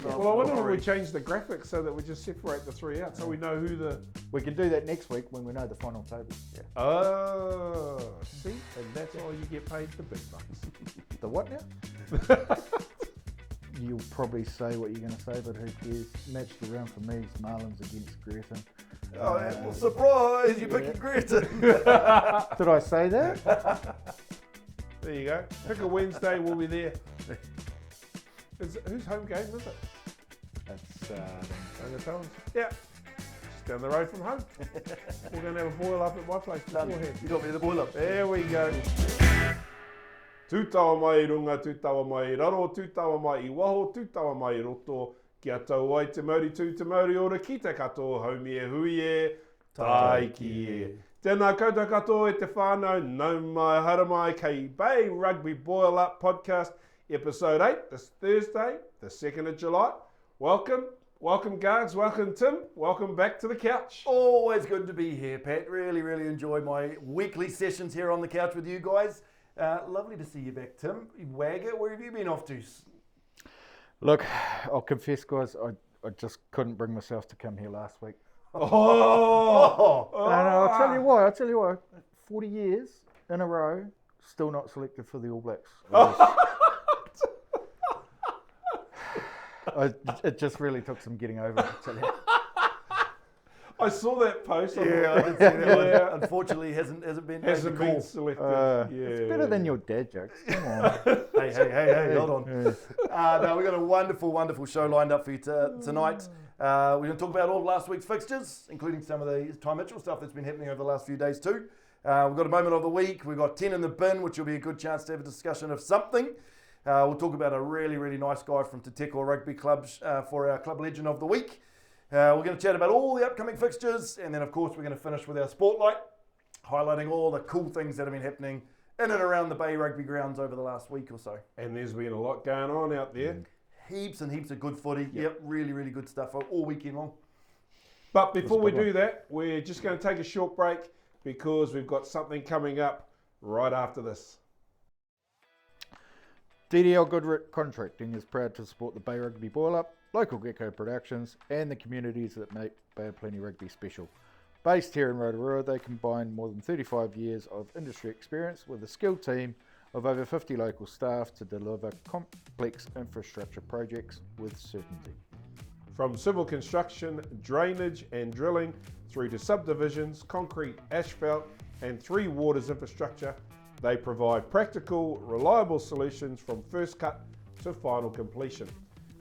Well, I wonder if we change the graphics so that we just separate the three out so we know who the... We can do that next week when we know the final table. Yeah. Oh, see? And that's why you get paid the big bucks. The what now? You'll probably say what you're going to say, but who cares? Match of the round for me is Marlins against Greta. Oh, well, surprise! You're picking Greta. Did I say that? There you go. Pick a Wednesday, we'll be there. Whose home game is it? That's Yeah. Just down the road from home. We're going to have a boil up at my place beforehand. You got me the boil up. There we go. Tūtawa mai runga, tūtawa mai raro, tūtawa mai I waho, tūtawa mai roto, kia tau ai te mauri tū, te mauri ora ki te katoa, haumi e hui e, tai ki e. Tēnā koutou katoa e te whānau, nau mai, hara mai, kei Bay Rugby Boil Up Podcast, Episode 8, this Thursday, the 2nd of July. Welcome, Gargs, welcome Tim, welcome back to the couch. Always good to be here, Pat. Really, really enjoy my weekly sessions here on the couch with you guys. Lovely to see you back, Tim. Wagger, where have you been off to? Look, I'll confess, guys, I just couldn't bring myself to come here last week. Oh! No, I'll tell you why. 40 years in a row, still not selected for the All Blacks. It just really took some getting over, I tell you. I saw that post. I did see that one. Yeah. Unfortunately, hasn't been selected. It's better than your dad jokes. Come on. Hey, hold on. No, we've got a wonderful show lined up for you tonight. We're going to talk about all of last week's fixtures, including some of the Ty Mitchell stuff that's been happening over the last few days too. We've got a moment of the week. We've got 10 in the bin, which will be a good chance to have a discussion of something. We'll talk about a really, really nice guy from Te Teko Rugby Clubs for our Club Legend of the Week. We're going to chat about all the upcoming fixtures, and then of course we're going to finish with our Spotlight, highlighting all the cool things that have been happening in and around the Bay Rugby grounds over the last week or so. And there's been a lot going on out there. Heaps and heaps of good footy. Yep, really, really good stuff all weekend long. But before we do that, we're just going to take a short break because we've got something coming up right after this. DDL Goodrick Contracting is proud to support the Bay Rugby Boil Up, local Gecko productions, and the communities that make Bay of Plenty Rugby special. Based here in Rotorua, they combine more than 35 years of industry experience with a skilled team of over 50 local staff to deliver complex infrastructure projects with certainty. From civil construction, drainage and drilling, through to subdivisions, concrete, asphalt and 3 waters infrastructure, they provide practical, reliable solutions from first cut to final completion.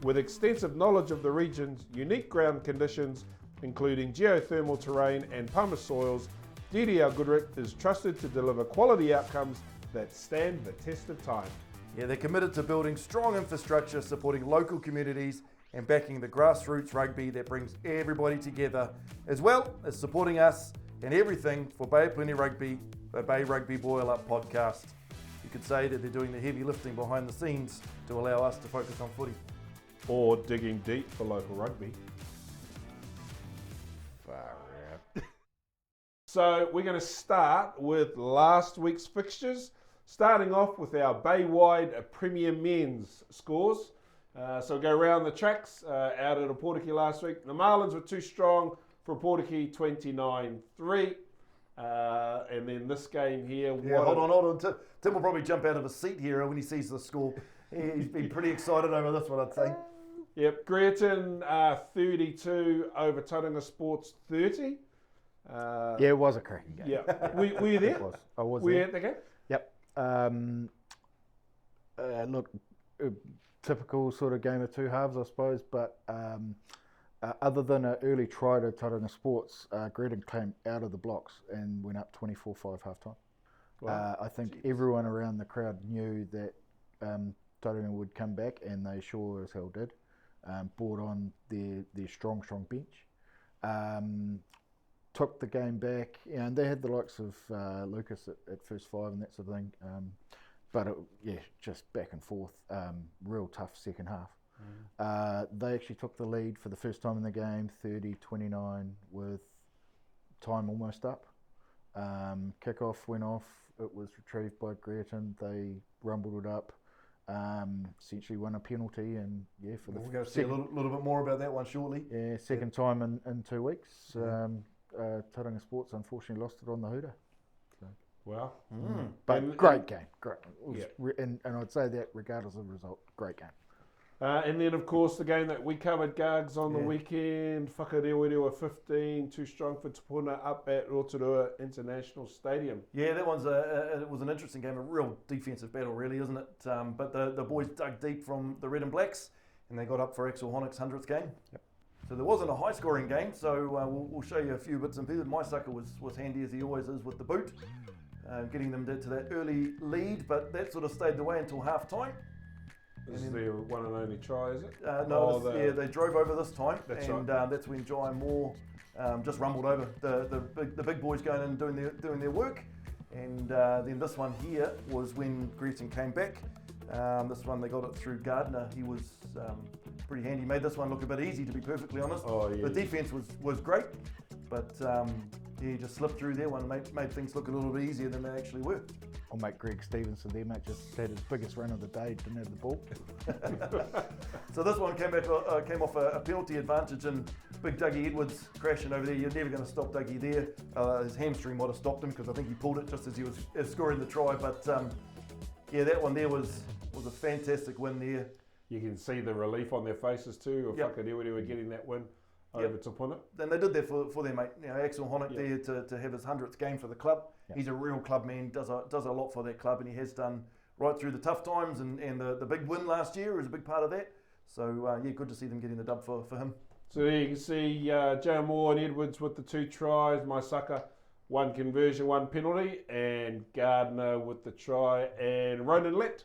With extensive knowledge of the region's unique ground conditions, including geothermal terrain and pumice soils, DDL Goodrick is trusted to deliver quality outcomes that stand the test of time. Yeah, they're committed to building strong infrastructure, supporting local communities and backing the grassroots rugby that brings everybody together, as well as supporting us and everything for Bay of Plenty Rugby, the Bay Rugby Boil Up podcast. You could say that they're doing the heavy lifting behind the scenes to allow us to focus on footy. Or digging deep for local rugby. Far out. So we're going to start with last week's fixtures, starting off with our Bay-wide Premier Men's scores. So we'll go around the tracks out at Portakey last week. The Marlins were too strong for Portakey, 29-3. And then this game here... Yeah, hold on. Tim will probably jump out of his seat here when he sees the score. He's been pretty excited over this one, I'd say. Yep, Greerton 32 over Tauranga Sports 30. Yeah, it was a cracking game. Yeah, were you there? I was Were you there. at the game? Yep. Look, typical sort of game of two halves, I suppose, but other than an early try to Tauranga Sports, Greerton came out of the blocks and went up 24-5 half-time. Wow. I think everyone around the crowd knew that Tauranga would come back, and they sure as hell did. Brought on their strong bench. Took the game back, and they had the likes of Lucas at first 5 and that sort of thing. But just back and forth, real tough second half. They actually took the lead for the first time in the game, 30-29, with time almost up. Kick-off went off. It was retrieved by Greerton. They rumbled it up. essentially won a penalty, and for the we're going to see a little bit more about that one shortly. Second time in 2 weeks. Tauranga Sports unfortunately lost it on the hooter. Wow. But great game, great. And I'd say that regardless of the result, great game. And then, of course, the game that we covered, Gargs, on the weekend, Whakarewarewa 15, too strong for Tupuna up at Rotorua International Stadium. Yeah, that one's it was an interesting game, a real defensive battle, really, isn't it? But the boys dug deep from the Red and Blacks, and they got up for Axel Honick's 100th game. Yep. So there wasn't a high-scoring game, so we'll show you a few bits and pieces. My sucker was handy, as he always is, with the boot, getting them to that early lead, but that sort of stayed the way until half-time. This is their one and only try, is it? They drove over this time, that's that's when Jai Moore just rumbled over the big boys going in and doing their work. And then this one here was when Greeton came back. This one they got it through Gardner. He was pretty handy. Made this one look a bit easy, to be perfectly honest. The defence was great, but he just slipped through there one and made things look a little bit easier than they actually were. I'll make Greg Stevenson there, mate, just had his biggest run of the day, didn't have the ball. So this one came off a penalty advantage, and big Dougie Edwards crashing over there. You're never going to stop Dougie there. His hamstring might have stopped him, because I think he pulled it just as he was scoring the try. But that one there was a fantastic win there. You can see the relief on their faces too, of Whakarewarewa getting that win over Tupuna. And they did that for their mate, Axel Honick there to have his 100th game for the club. He's a real club man, does a lot for that club, and he has done right through the tough times, and the big win last year was a big part of that. So good to see them getting the dub for him. So there you can see Joe Moore and Edwards with the 2 tries, my sucker, 1 conversion, 1 penalty, and Gardner with the try, and Ronan Lett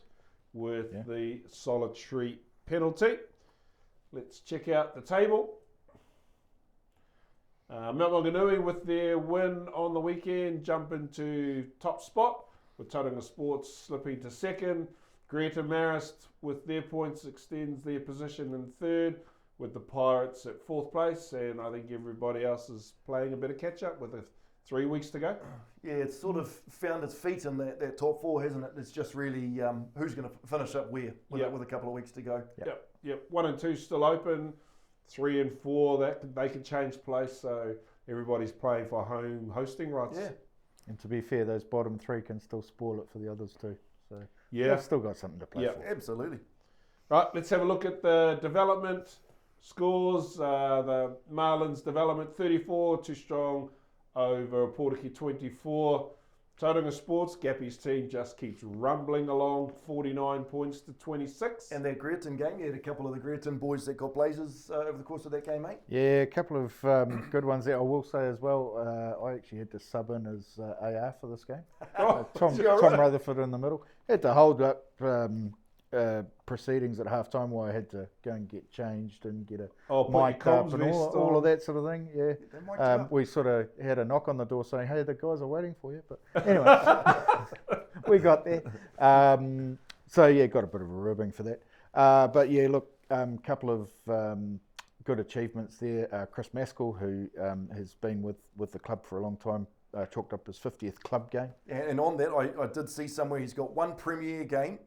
with the solitary penalty. Let's check out the table. Mount Maunganui with their win on the weekend jump into top spot, with Tauranga Sports slipping to second. Greta Marist with their points extends their position in third, with the Pirates at 4th place, and I think everybody else is playing a bit of catch up with 3 weeks to go. Yeah, it's sort of found its feet in that top 4, hasn't it? It's just really who's going to finish up where with a couple of weeks to go. Yep. 1 and 2 still open. 3 and 4 that they can change place, so everybody's playing for home hosting rights. Yeah. And to be fair, those bottom 3 can still spoil it for the others too. So they've still got something to play for. Absolutely. Right, let's have a look at the development scores. The Marlins development 34, too strong over Portakey 24. Tauranga Sports, Gappy's team just keeps rumbling along, 49 points to 26. And that Greerton game, you had a couple of the Greerton boys that got blazers over the course of that game, mate. Yeah, a couple of good ones there. I will say as well, I actually had to sub in as AR for this game. Tom Rutherford in the middle. Had to hold up proceedings at half time while I had to go and get changed and get a mic up and all of that sort of thing. Yeah, we sort of had a knock on the door saying, "Hey, the guys are waiting for you." But anyway, we got there. So yeah, got a bit of a ribbing for that. But yeah, look, couple of good achievements there. Chris Maskell, who has been with the club for a long time, chalked up his 50th club game. And on that, I did see somewhere he's got 1 Premier game,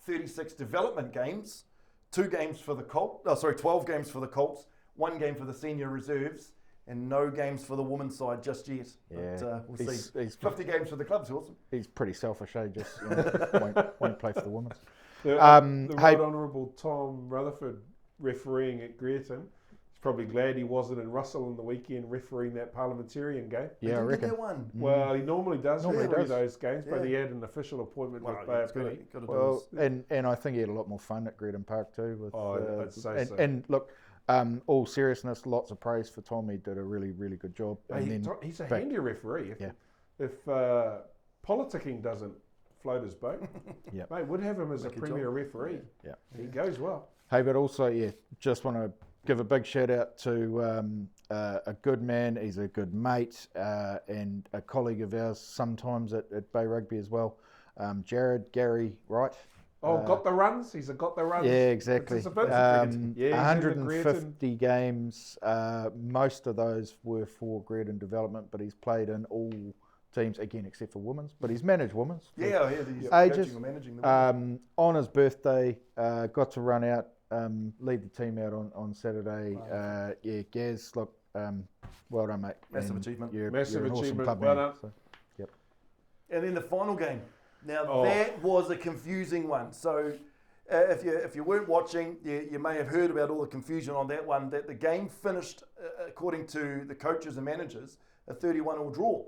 36 development games, 2 games for the Colts, 12 games for the Colts, 1 game for the senior reserves, and no games for the women's side just yet. Yeah, but we'll see. He's 50 games for the club's awesome. He's pretty selfish, just won't play for the women's. The Right Honourable Tom Rutherford refereeing at Greerton. He's probably glad he wasn't in Russell on the weekend refereeing that parliamentarian game. Yeah, I reckon. One. Well, he normally does referee those games, but he had an official appointment with Bayer Penny. And I think he had a lot more fun at Greerton Park too. I'd say so. And look, all seriousness, lots of praise for Tom. He did a really, really good job. He's a handy referee. If politicking doesn't float his boat, mate, would have him as a premier referee. Yeah, he goes well. Hey, but also, just want to give a big shout out to a good man. He's a good mate and a colleague of ours sometimes at Bay Rugby as well. Gary Wright. Got the runs? He's got the runs. Yeah, exactly. 150 games. Most of those were for Greerton development, but he's played in all teams again, except for women's, but he's managed women's. Yeah, I hear he's ages. coaching or managing them. On his birthday, got to run out, lead the team out on Saturday. Yeah, Gaz, look, well done, mate. Massive And achievement. You're Massive an awesome achievement. club Well man. done. So, yep. And then the final game. Now that was a confusing one. So if you weren't watching, you may have heard about all the confusion on that one. That the game finished, according to the coaches and managers, a 31-all draw.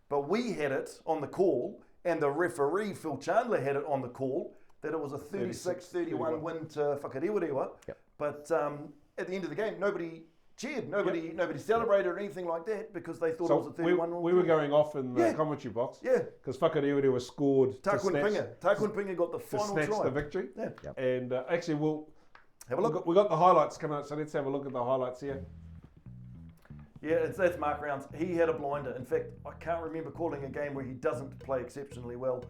But we had it on the call, and the referee Phil Chandler had it on the call that it was a 36-31 win to Whakarewarewa. Yep. But at the end of the game, nobody cheered, nobody celebrated or anything like that because they thought it was a 31 we were going off in the commentary box. Yeah. Because Whakarewarewa was scored Takwin Pinga got the to final snatch try. the victory. Yeah. Yep. And actually, we'll have a look. We got the highlights coming up, so let's have a look at the highlights here. Yeah, that's Mark Rounds. He had a blinder. In fact, I can't remember calling a game where he doesn't play exceptionally well.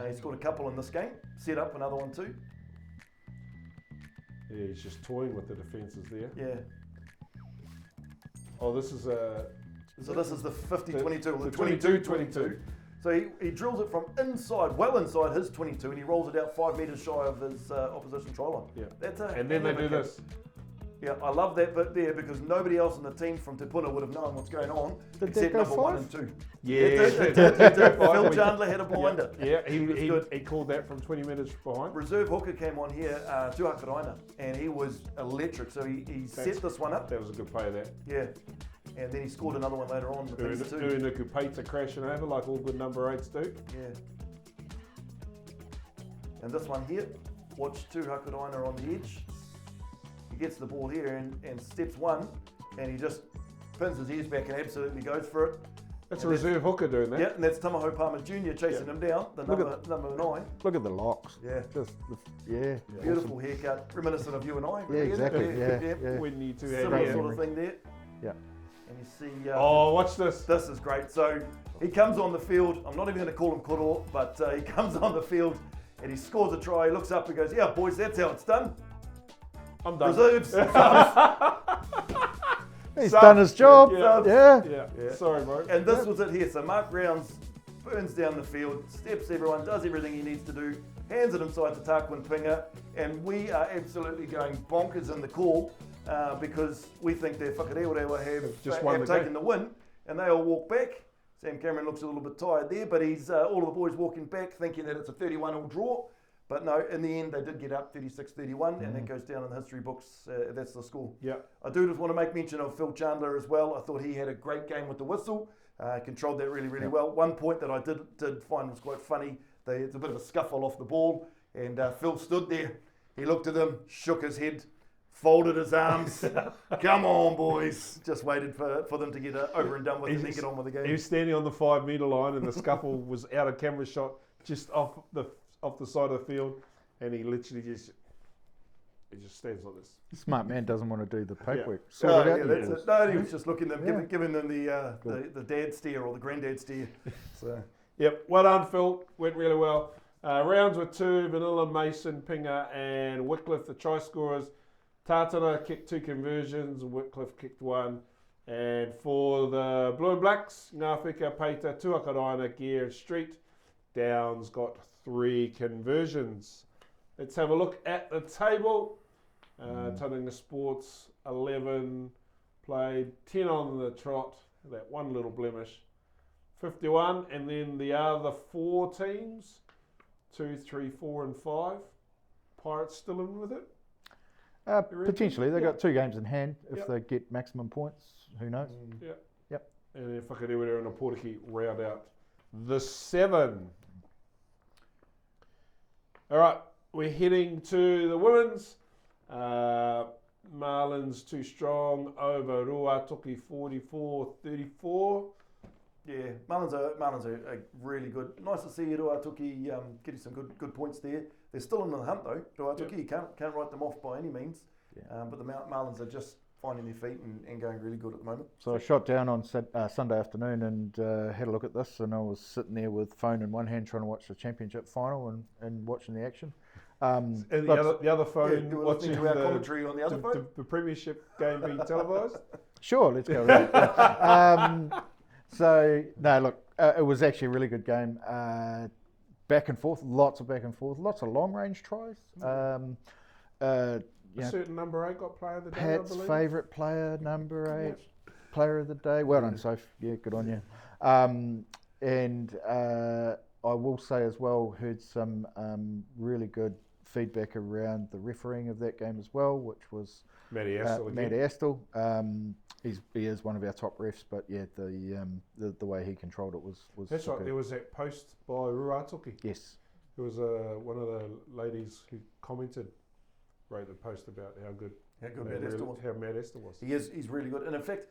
He scored a couple in this game, set up another one too. Yeah, he's just toying with the defences there. Yeah. Oh, this is So this is the 50-22, or the 22-22. 22-22. So he drills it from inside, well inside his 22, and he rolls it out 5 metres shy of his opposition try line. Yeah. That's a and then they do this. Yeah, I love that bit there because nobody else in the team from Te Puna would have known what's going on except go number 1 5? and 2. Yeah. It did. Phil Chandler had a blinder. Yeah, he called that from 20 metres behind. Reserve hooker came on here, Tuaka Raina, and he was electric. So he set this one up. That was a good play there. Yeah. And then he scored another one later on. Unuku Peita crashing over like all good number 8s do. Yeah. And this one here, watch Tuaka Raina on the edge. He gets the ball here and steps one, and he just pins his ears back and absolutely goes for it. That's a reserve hooker doing that. Yeah, and that's Tamaho Palmer Jr. chasing him down, the number 9. Look at the locks. Yeah. Beautiful awesome. haircut, reminiscent of you and I. Yeah, exactly. Yeah. We need to have Similar sort of thing there. Yeah. And you see... watch this. This is great. So he comes on the field. I'm not even going to call him Koro, but he comes on the field and he scores a try. He looks up and goes, yeah, boys, that's how it's done. I'm done. Reserves. He's done his job. Yeah. Sorry, bro. And this was it here. So Mark Rounds burns down the field, steps everyone, does everything he needs to do, hands it inside to Takwin Pinga, and we are absolutely going bonkers in the call because we think that Whakarewarewa have taken the win, and they all walk back. Sam Cameron looks a little bit tired there, but he's all of the boys walking back thinking that it's a 31-all draw. But no, in the end, they did get up 36-31, and that goes down in the history books. That's the score. Yeah. I do just want to make mention of Phil Chandler as well. I thought he had a great game with the whistle. Controlled that really, really well. One point that I did find was quite funny. It's a bit of a scuffle off the ball, and Phil stood there. He looked at them, shook his head, folded his arms. Come on, boys. Just waited for them to get over and done with and then get on with the game. He was standing on the 5 metre line, and the scuffle was out of camera shot, just off the side of the field, and he literally just stands like this. Smart man doesn't want to do the paperwork. No, he was just looking at them, giving them the dad stare or the granddad stare. So. Yep, well done, Phil. Went really well. Rounds were 2, Vanilla, Mason, Pinga, and Wycliffe, the try scorers. Tātara kicked 2 conversions, Wycliffe kicked 1. And for the Blue and Blacks, Ngāwhika, Peita, Tuaka Raina, Gear, and Street, Downs got 3 conversions. Let's have a look at the table. Tauranga Sports 11 played, 10 on the trot, that one little blemish, 51, and then the other 4 teams, 2, 3, 4, and 5. Pirates still in with it? Potentially, they've got 2 games in hand. If they get maximum points, who knows? Yep. And then Whakarewarewa and Portuguese round out the 7. All right, we're heading to the women's. Marlins too strong over Ruatoki 44-34. Yeah, Marlins are really good. Nice to see Ruatoki getting some good points there. They're still in the hunt though. Ruatoki, you can't write them off by any means. But the Marlins are just finding their feet and going really good at the moment. So I shot down on Sunday afternoon and had a look at this, and I was sitting there with phone in one hand trying to watch the championship final and watching the action. And the other phone watching to our commentary on the other phone. The premiership game being televised. Sure, let's go with that. So no, look, It was actually a really good game. Back and forth, lots of back and forth, lots of long range tries. A certain number 8 got player of the day, Pat's I believe. favourite player, number 8, player of the day. Well done, Soph. Yeah, good on you. And I will say as well, heard some really good feedback around the refereeing of that game as well, which was Matty Astle Matt Astle. He is one of our top refs, but yeah, the way he controlled it was That's superb. right, there was that post by Ruatoki. Yes. It was one of the ladies who commented, wrote the post about how good Matt Astle was. He's really good. And in fact,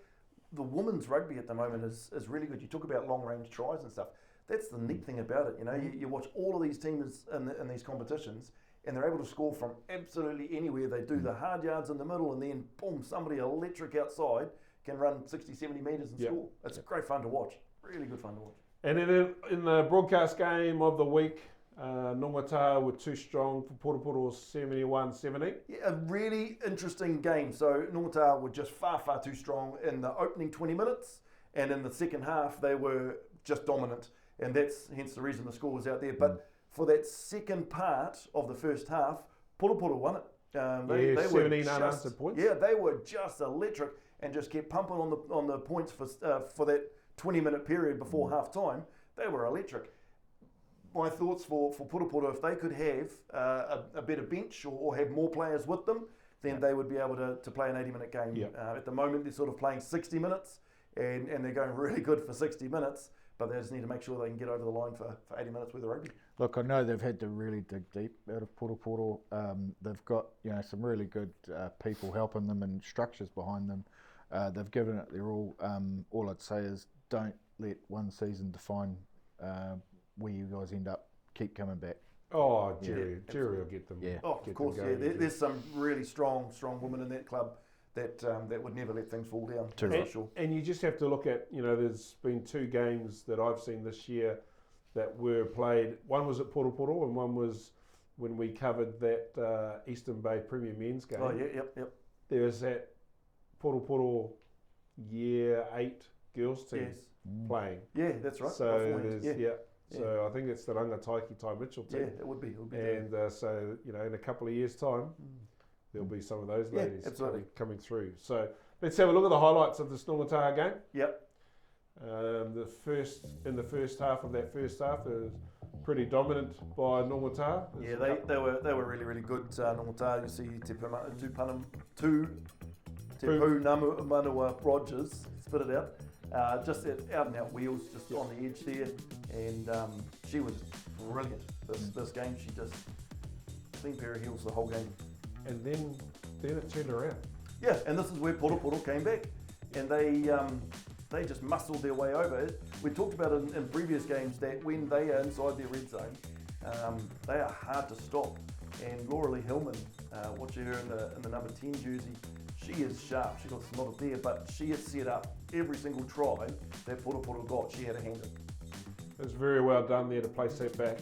the women's rugby at the moment is really good. You talk about long range tries and stuff. That's the neat thing about it. You know, you watch all of these teams in these competitions, and they're able to score from absolutely anywhere. They do the hard yards in the middle, and then boom, somebody electric outside can run 60, 70 metres and score. It's great fun to watch. Really good fun to watch. And then in the broadcast game of the week, Nongataha were too strong for Purupuru 71-17. Yeah, a really interesting game. So Nongataha were just far, far too strong in the opening 20 minutes, and in the second half they were just dominant, and that's hence the reason the score was out there. But for that second part of the first half, Purupuru won it. They 17 unanswered points. Yeah, they were just electric and just kept pumping on the points for that 20-minute period before half time. They were electric. My thoughts for Purupuru, if they could have a better bench or have more players with them, then they would be able to play an 80-minute game. At the moment, they're sort of playing 60 minutes, and they're going really good for 60 minutes, but they just need to make sure they can get over the line for 80 minutes with the rugby. Look, I know they've had to really dig deep out of Purupuru. They've got some really good people helping them and structures behind them. They've given it their all. All I'd say is don't let one season define where you guys end up. Keep coming back. Oh, Jerry will get them. Yeah. Oh, of course, yeah. There's some really strong women in that club that would never let things fall down. For sure. And you just have to look at, there's been 2 games that I've seen this year that were played. One was at Purupuru and one was when we covered that Eastern Bay Premier Men's game. Oh, yeah, yep. There's that Purupuru Year 8 girls team playing. Yeah, that's right. So So I think it's the Rangataiki Ty Mitchell team. Yeah, it would be. And so, in a couple of years' time, there'll be some of those ladies coming through. So let's have a look at the highlights of this Nongataha game. Yep. In the first half of that first half, it was pretty dominant by Nongataha. Yeah, they were really, really good. Nongataha, you see Tepu Manua Rogers, spit it out. Just out and out wheels, just on the edge there, and she was brilliant this game. She just clean pair of heels the whole game. And then it turned around. Yeah, and this is where Purupuru came back, and they just muscled their way over it. We talked about it in previous games that when they are inside their red zone, they are hard to stop. And Laura Lee Hillman, watching her in the number 10 jersey, she is sharp. She got slotted there, but she has set up every single try that Purupuru got. She had a hand in. It was very well done there to place that back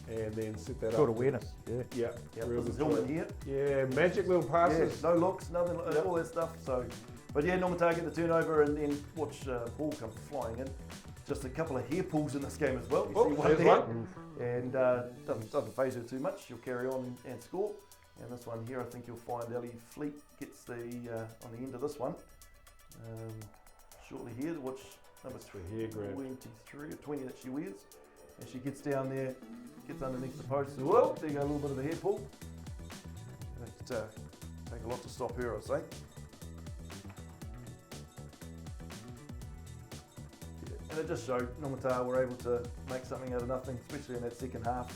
and then set that up. Good awareness. Yeah. This is Hillman here. Yeah, magic little passes. Yeah, no looks, nothing, all that stuff. So, but yeah, Nongataha get the turnover and then watch ball come flying in. Just a couple of hair pulls in this game as well. You see one there, and doesn't phase her too much. She'll carry on and score. And this one here, I think you'll find Ellie Fleet gets the on the end of this one. Shortly here, watch number 23 or 20 that she wears, and she gets down there, gets underneath the post. Well, there you go, a little bit of a hair pull. It'd take a lot to stop her, I'd say. And it just showed Nongataha were able to make something out of nothing, especially in that second half.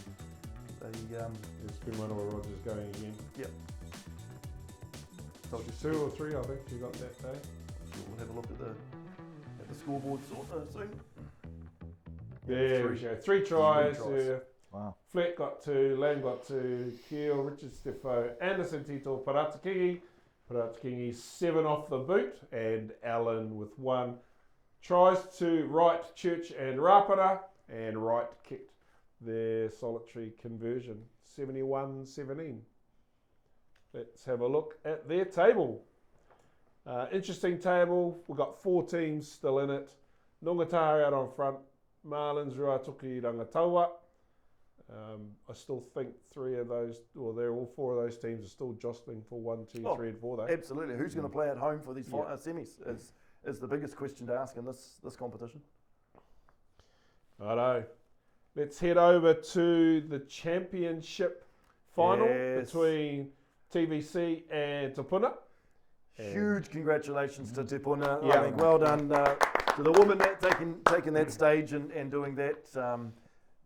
It's been one of our Rogers going again. Yep. So 2 or 3, I think she got that day. We'll have a look at the scoreboard soon. There we go. 3 tries. Wow. Fleck got 2, Lamb got 2, Keel, Richard Steffo, Anderson Tito, Paratakingi 7 off the boot, and Allen with 1. Tries to Wright, Church and Rapara, and Wright kicked their solitary conversion, 71-17. Let's have a look at their table. Interesting table. We've got 4 teams still in it. Nongataha out on front, Marlins, Ruatoki, Rangataua. I still think all four of those teams are still jostling for 1, 2, 3, and 4 though. Absolutely. Who's going to play at home for these semis is the biggest question to ask in this competition. Righto. Let's head over to the championship final between TVC and Te Puna. Huge congratulations to Te Puna. Yeah. I mean, well done to the woman taking that stage and doing that.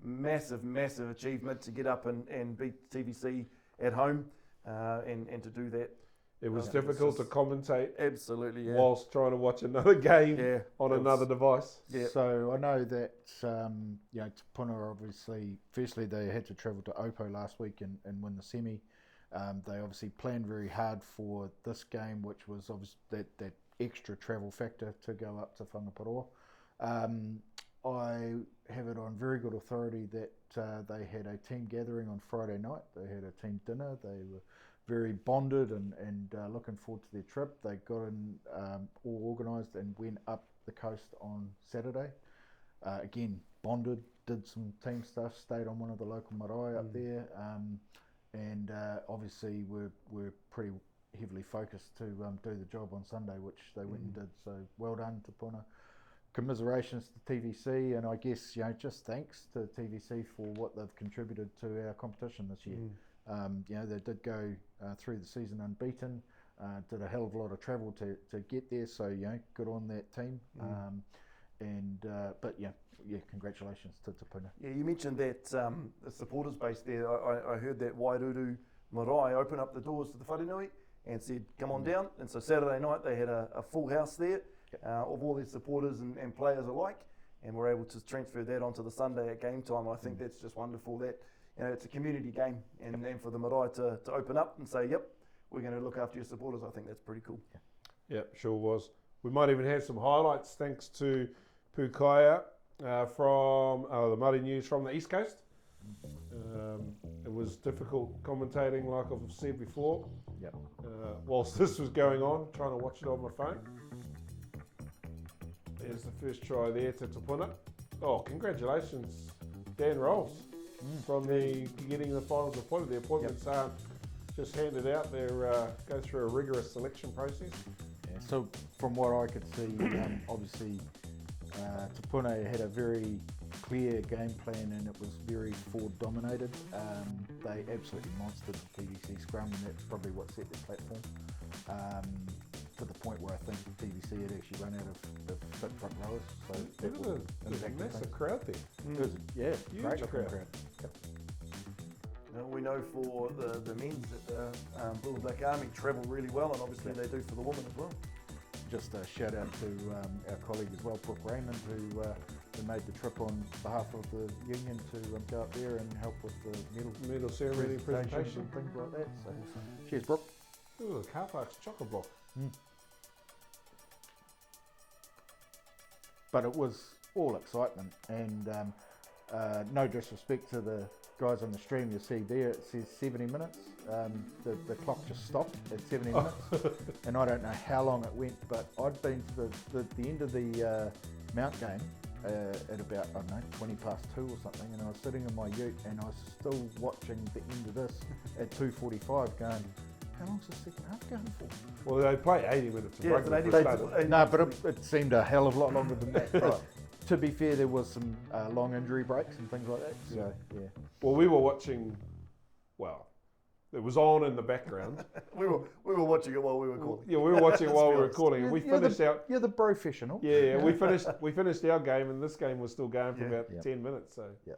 Massive achievement to get up and beat TVC at home and to do that. It was difficult to commentate. Absolutely, yeah. Whilst trying to watch another game on another device. Yeah. So I know that Te Puna obviously, firstly they had to travel to Opo last week and win the semi. They obviously planned very hard for this game, which was obviously that extra travel factor to go up to Whangaparoa. I have it on very good authority that they had a team gathering on Friday night. They had a team dinner. They were very bonded and looking forward to their trip. They got in all organised and went up the coast on Saturday. Again, bonded, did some team stuff, stayed on one of the local marae up there, and obviously we're pretty heavily focused to do the job on Sunday, which they went and did. So well done to Puna. Commiserations to TVC, and I guess just thanks to TVC for what they've contributed to our competition this year. They did go through the season unbeaten, did a hell of a lot of travel to get there, so good on that team. But congratulations to Te Puna. Yeah, you mentioned that the supporters base there. I heard that Wairuru Marae open up the doors to the Wharenui and said, come on down. And so Saturday night they had a full house there of all their supporters and players alike, and were able to transfer that onto the Sunday at game time. I think that's just wonderful that it's a community game, and for the marae to open up and say, yep, we're going to look after your supporters. I think that's pretty cool. Yeah, sure was. We might even have some highlights thanks to Pukaya from the Muddy News from the East Coast. It was difficult commentating, like I've said before. Yep. Whilst this was going on, trying to watch it on my phone. There's the first try there to Te Puna. Oh, congratulations, Dan Rolls, from getting the finals appointed. The appointments aren't just handed out; they go through a rigorous selection process. Yeah, so from what I could see, obviously Te Puna had a very clear game plan, and it was very forward dominated. They absolutely monstered the TVC scrum, and that's probably what set their platform. To the point where I think the TVC had actually run out of the fit front rowers. So There's a massive crowd there. Huge great looking crowd. Yep. We know for the men's that the Blue and Black Army travel really well, and obviously they do for the women as well. Just a shout out to our colleague as well, Brooke Raymond, who made the trip on behalf of the union to go up there and help with the medal ceremony presentation and things like that. So cheers, Brooke. Ooh, the car park's chock-a-block. But it was all excitement, and no disrespect to the guys on the stream, you'll see there it says 70 minutes. The clock just stopped at 70 minutes, and I don't know how long it went, but I'd been to the end of the Mount game at about, 20 past 2 or something, and I was sitting in my ute and I was still watching the end of this at 2:45 going, how long's the second half going for? Well, they play 80 minutes. No, but it seemed a hell of a lot longer than that. Right. To be fair, there was some long injury breaks and things like that. So yeah. Well, we were watching. Well, it was on in the background. we were watching it while we were calling. Yeah, we were watching it while we were calling, and we finished out. You're the professional. Yeah, we finished our game, and this game was still going for about 10 minutes. So. Yeah.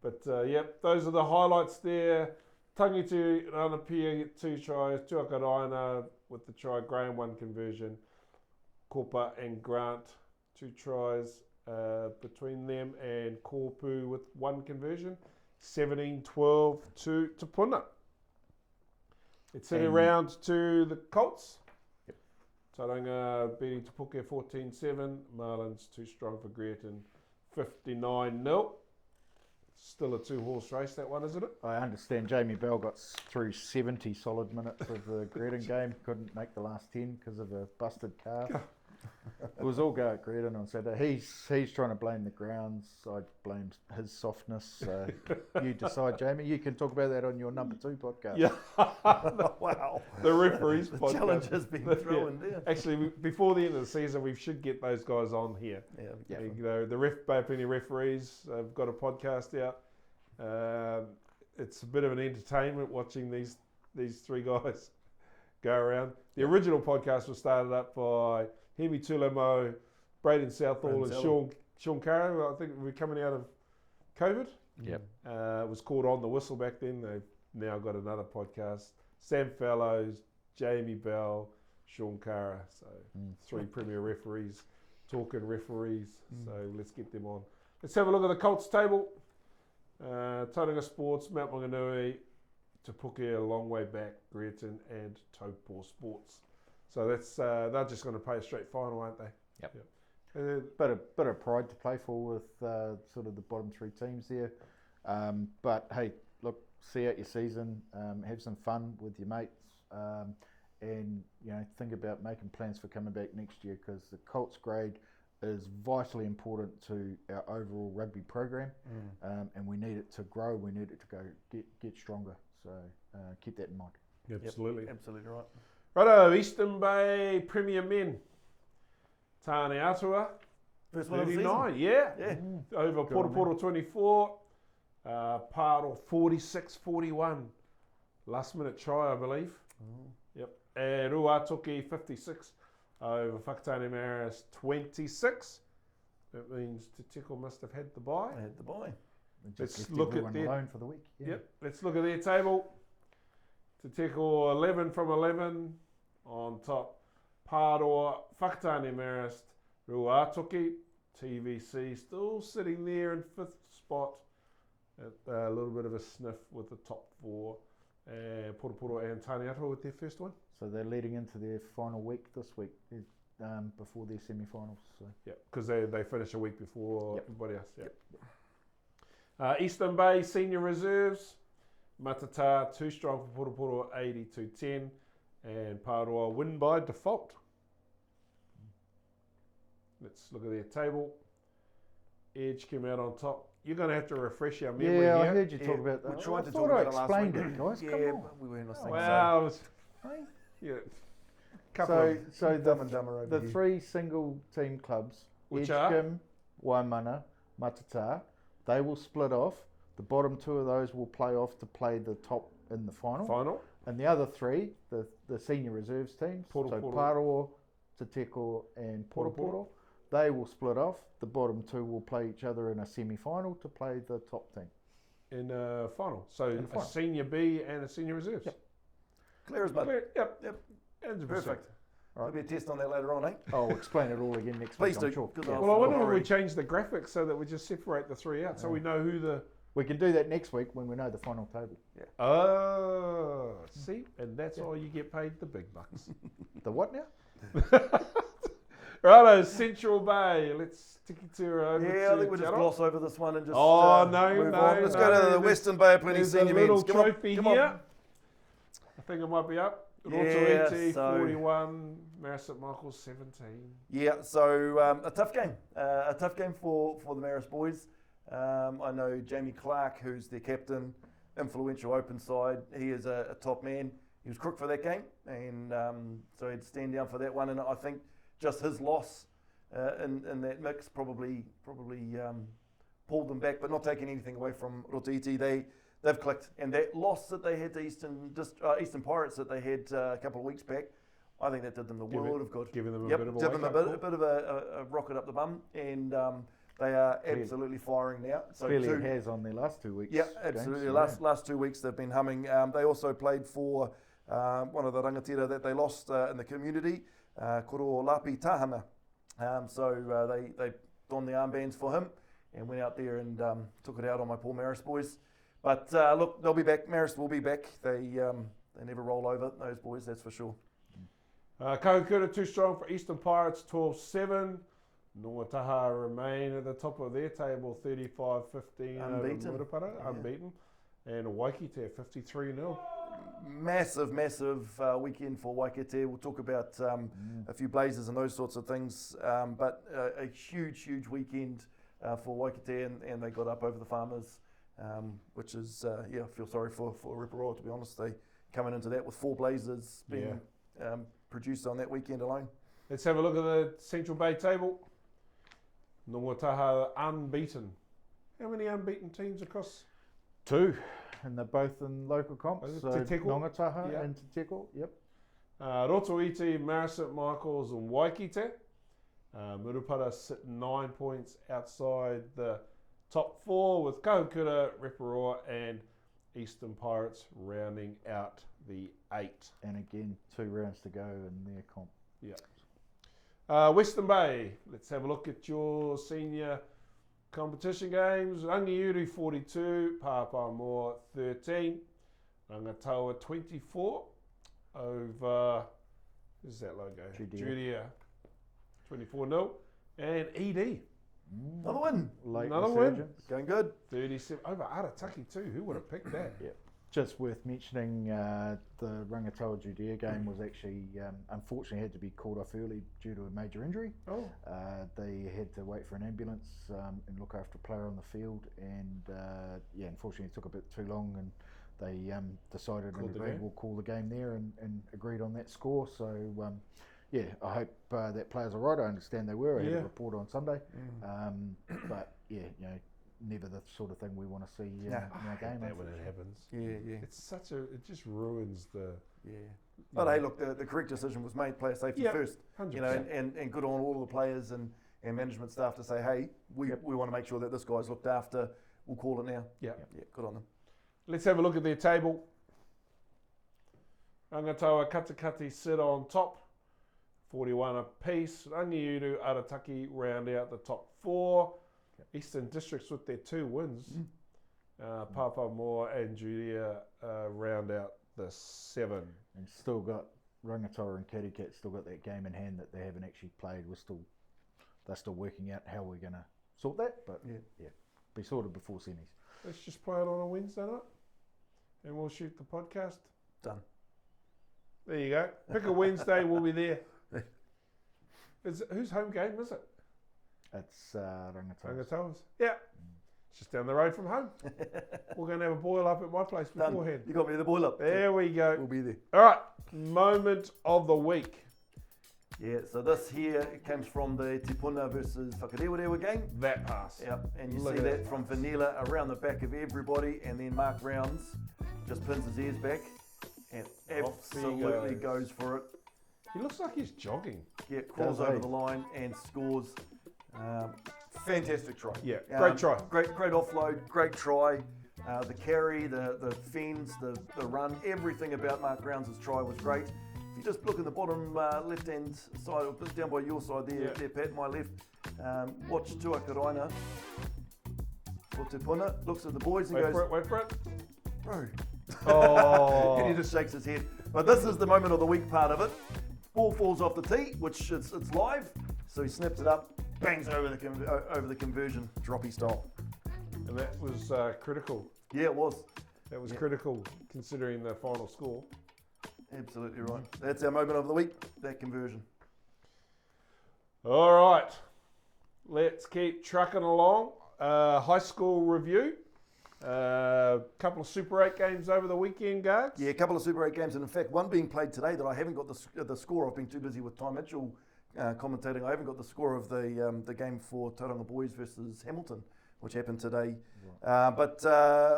But those are the highlights there. Tangitu Ranapia, 2 tries. Tuakaraina with the try. Graham 1 conversion. Kopa and Grant 2 tries between them, and Korpu with 1 conversion. 17-12 to Te Puna. It's heading round to the Colts. Yep. Tauranga beating Te Puke 14-7. Marlins too strong for Greerton 59-0. Still a 2-horse race, that one, isn't it? I understand Jamie Bell got through 70 solid minutes of the Greerton game. Couldn't make the last 10 because of a busted calf. It was all go at Greedon on Saturday. He's trying to blame the grounds. I blame his softness. You decide, Jamie. You can talk about that on your number 2 podcast. Yeah. Wow. The referees The podcast. challenge has been thrown there. Actually, before the end of the season, we should get those guys on here. Yeah. You know, the Bay Penny referees have got a podcast out. It's a bit of an entertainment watching these 3 guys go around. The original podcast was started up by Hemi Tulemo, Braden Southall, and Sean Carroll. I think we're coming out of COVID. Yep. It was called On the Whistle back then. They've now got another podcast. Sam Fallows, Jamie Bell, Sean Cara. So 3 premier referees talking referees. So let's get them on. Let's have a look at the Colts table. Tauranga Sports, Mount Maunganui, Te Puke a long way back, Greerton and Taupō Sports. So that's they're just going to play a straight final, aren't they? Yep. Bit of pride to play for with sort of the bottom 3 teams there. But hey, look, see out your season, have some fun with your mates, and think about making plans for coming back next year, because the Colts grade is vitally important to our overall rugby program, and we need it to grow. We need it to get stronger. So keep that in mind. Absolutely. Yep, absolutely right. Righto, Eastern Bay Premier Men. Tāne Atua, First one of the season. 39, yeah. Over Good Poro on Poro 24. Paro 46-41. Last minute try, I believe. Yep. And Ruatoki 56 over Whakatane Maris 26. That means Te Teko must have had the bye. I had the bye. Let's look at their alone for the week. Yeah. Yep. Let's look at their table. Te Teko 11 from 11 on top. Pāroa, Whakatane Marist, Ruatoki, TVC still sitting there in 5th spot. A little bit of a sniff with the top 4. Poro Poro and Tāne Atua with their first one. So they're leading into their final week this week, before their semi-finals. So. Yeah, because they finish a week before everybody else. Yep. Eastern Bay Senior Reserves, Matata 2 strong for Poro Poro 80-10, and Pāroa win by default. Let's look at their table. Edge came out on top. You're going to have to refresh our memory here. I heard you talk about that. We tried to I talk thought about I it last explained week. it, guys. Come on. But we weren't listening. Wow. Hey? Couple Dumb and Dumber over the here. 3 single team clubs, Which Edgecombe, Waimana, Matata, they will split off. The bottom 2 of those will play off to play the top in the final. And the other 3, the senior reserves teams, Poro so Poro. Pāroa, Te Teko and Poro Poro, they will split off. The bottom 2 will play each other in a semi-final to play the top team. In a final. So In a final. a senior B and a senior reserves. Yep. Clear as mud. Yep. 100%. Perfect. Right. There'll be a test on that later on, eh? I'll explain it all again next Please week, do. I'm sure. Good Yeah. luck. Well, I wonder if Alright. we change the graphics so that we just separate the 3 out, so we know who the... We can do that next week when we know the final table. Oh, see? And that's why you get paid the big bucks. The what now? Righto, Central Bay. Let's tiki tour over Yeah, to I think we'll just Gerald. gloss over this one and just Oh, move no. on. Let's go to the There's- Western Bay of Plenty There's Senior a little Men's. Come on, trophy come here. on. I think it might be up. Yeah, Rotoriti, so- 41. Maris St Michael's, 17. Yeah, so a tough game. A tough game for the Maris boys. I know Jamie Clark, who's their captain, influential open side. He is a top man. He was crook for that game, and so he'd stand down for that one. And I think just his loss in that mix probably pulled them back, but not taking anything away from Rotiti. They've clicked, and that loss that they had to Eastern Pirates that they had a couple of weeks back, I think that did them the world of good. Giving them a Yep, bit of a give them a wake-up bit of a rocket up the bum, and they are absolutely firing now. So Clearly it has on their last 2 weeks. yeah, absolutely. games, Last 2 weeks they've been humming. They also played for one of the rangatira that they lost in the community, Koro Lapi Tahana. So they donned the armbands for him and went out there and took it out on my poor Maris boys. But look, they'll be back. Maris will be back. They never roll over, those boys, that's for sure. Kaukura 2 strong for Eastern Pirates, 12-7. Noataha remain at the top of their table, 35-15 Unbeaten. over Murupara, unbeaten. And Waikite 53-0. massive weekend for Waikato. We'll talk about a few blazers and those sorts of things, but a huge weekend for Waikato, and they got up over the Farmers, which is, I feel sorry for Ripperoa, to be honest. They coming into that with 4 blazers being produced on that weekend alone. Let's have a look at the Central Bay table. Nongataha unbeaten. How many unbeaten teams across? 2, and they're both in local comps. So Te Teko. Nongataha and Te Teko, yep. Rotoiti, Marist Michaels and Waikite. Murupara sit 9 points outside the top 4 with Kahukura, Ripperoa and Eastern Pirates rounding out the 8. And again, 2 rounds to go in their comp. Yeah. Western Bay, let's have a look at your senior competition games. Rangiuru 42, Papamoa 13, Rangataua 24 over, who's that logo? Judea 24-0, and ED. Another win. Another win. Going good. 37 over Arataki too. Who would have picked that? Yeah. Just worth mentioning, the Rangataua Judea game was actually, unfortunately, had to be called off early due to a major injury. Oh. They had to wait for an ambulance and look after a player on the field, and unfortunately, it took a bit too long, and they decided and agreed we'll call the game there and agreed on that score. So, I hope that players are right. I understand they were. I had a report on Sunday, but never the sort of thing we want to see in our game. That when it happens. Yeah. It's such a. It just ruins the. Yeah. But hey, look, the correct decision was made. Player safety first. 100%. And good on all the players and management staff to say, hey, we want to make sure that this guy's looked after. We'll call it now. Yeah. Good on them. Let's have a look at their table. Rangataua Katakati sit on top, 41 apiece. Rangiuru, Arataki round out the top 4. Eastern Districts with their 2 wins. Papamoa and Judea round out the 7. And still got Rangataua and Katikat still got that game in hand that they haven't actually played. They're still working out how we're going to sort that, but be sorted before semis. Let's just play it on a Wednesday night, and we'll shoot the podcast. Done. There you go. Pick a Wednesday, we'll be there. Whose home game is it? It's Rangataua's. Rangataua's. Yeah. It's just down the road from home. We're going to have a boil up at my place beforehand. You got me the boil up. There we go. We'll be there. All right. Moment of the week. Yeah, so this here comes from the Te Puna versus Whakarewarewa game. That pass. Yep, and you see that from Vanilla around the back of everybody, and then Mark Rounds just pins his ears back and absolutely goes for it. He looks like he's jogging. Yeah, crawls over the line and scores. Fantastic try. Yeah, great try. Great offload, great try. The carry, the fends, the run, everything about Mark Rounds' try was great. If you just look at the bottom left-hand side, down by your side there, Pat, my left, watch Tuakaraina. For Te Puna, looks at the boys and goes, Wait for it. bro. Oh. And he just shakes his head. But this is the moment of the week part of it. Ball falls off the tee, which it's live, so he snaps it up, bangs over the conversion, droppy style. And that was critical. Yeah, it was. That was critical considering the final score. Absolutely right. That's our moment of the week, that conversion. All right. Let's keep trucking along. High school review. Couple of Super 8 games over the weekend, Guards. Yeah, a couple of Super 8 games, and in fact, one being played today that I haven't got the score. I've been too busy with Ty Mitchell commentating. I haven't got the score of the game for Tauranga Boys versus Hamilton, which happened today. Right. But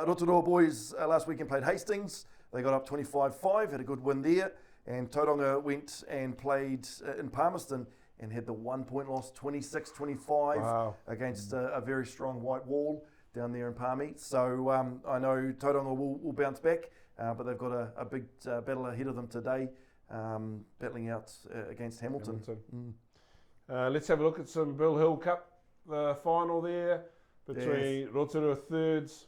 Rotorua Boys last weekend played Hastings. They got up 25-5, had a good win there. And Tauranga went and played in Palmerston and had the 1 point loss, 26-25, against a very strong white wall down there in Palmy. So I know Tauranga will bounce back, but they've got a big battle ahead of them today, battling out against Hamilton. Let's have a look at some Bill Hill Cup, the final there between Rotorua Thirds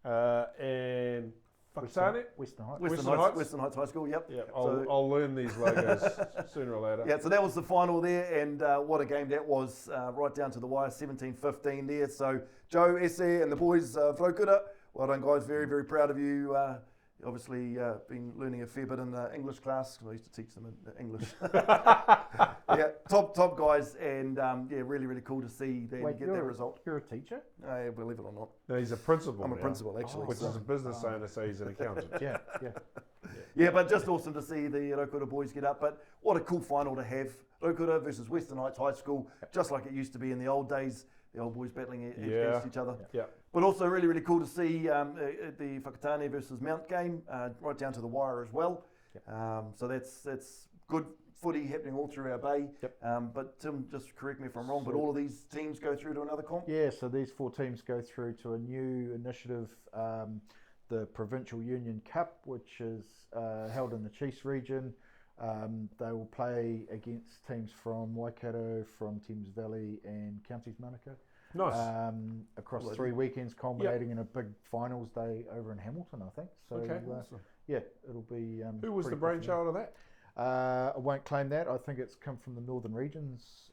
and Whakatane? Western Heights High School, yep. I'll learn these logos sooner or later. Yeah, so that was the final there, and what a game that was, right down to the wire, 17-15 there. So Joe, Esse and the boys, Vrokura, well done guys, very, very proud of you. obviously been learning a fair bit in the English class. I used to teach them English. Yeah, top guys, and really, really cool to see them get that result. You're a teacher? Believe it or not. No, he's a principal. I'm a now, principal, actually. which is a business owner, so he's an accountant. Yeah. Yeah, but just awesome to see the Rokura boys get up. But what a cool final to have. Rokura versus Western Heights High School, just like it used to be in the old days. The old boys battling against each other. Yeah. But also really, really cool to see the Whakatane versus Mount game right down to the wire as well. Yep. So that's good footy happening all through our bay. Yep. But Tim, just correct me if I'm wrong, but all of these teams go through to another comp? Yeah, so these 4 teams go through to a new initiative, the Provincial Union Cup, which is held in the Chiefs region. They will play against teams from Waikato, from Thames Valley and Counties Manukau. Nice. Cool Across idea. 3 weekends, culminating in a big finals day over in Hamilton, I think. So, Awesome. yeah, it'll be. Who was the pretty brainchild of that? I won't claim that. I think it's come from the Northern Regions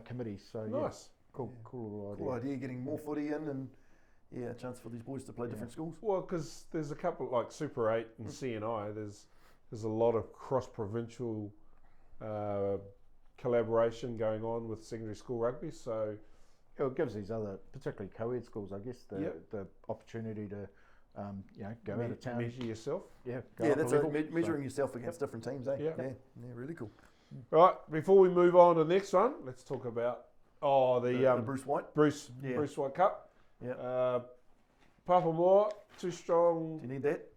committee. So, Nice. cool little idea. Cool idea, getting more footy in and a chance for these boys to play different schools. Well, because there's a couple like Super 8 and CNI. There's a lot of cross-provincial collaboration going on with secondary school rugby. So It gives these other, particularly co-ed schools, I guess, the opportunity to go out of town. measure yourself. Go Yeah, up that's a level. measuring yourself against different teams, eh? Yeah. Yeah, really cool. Right, before we move on to the next one, let's talk about the Bruce White. Bruce White Cup. Yeah. Papamoa, too strong. Do you need that?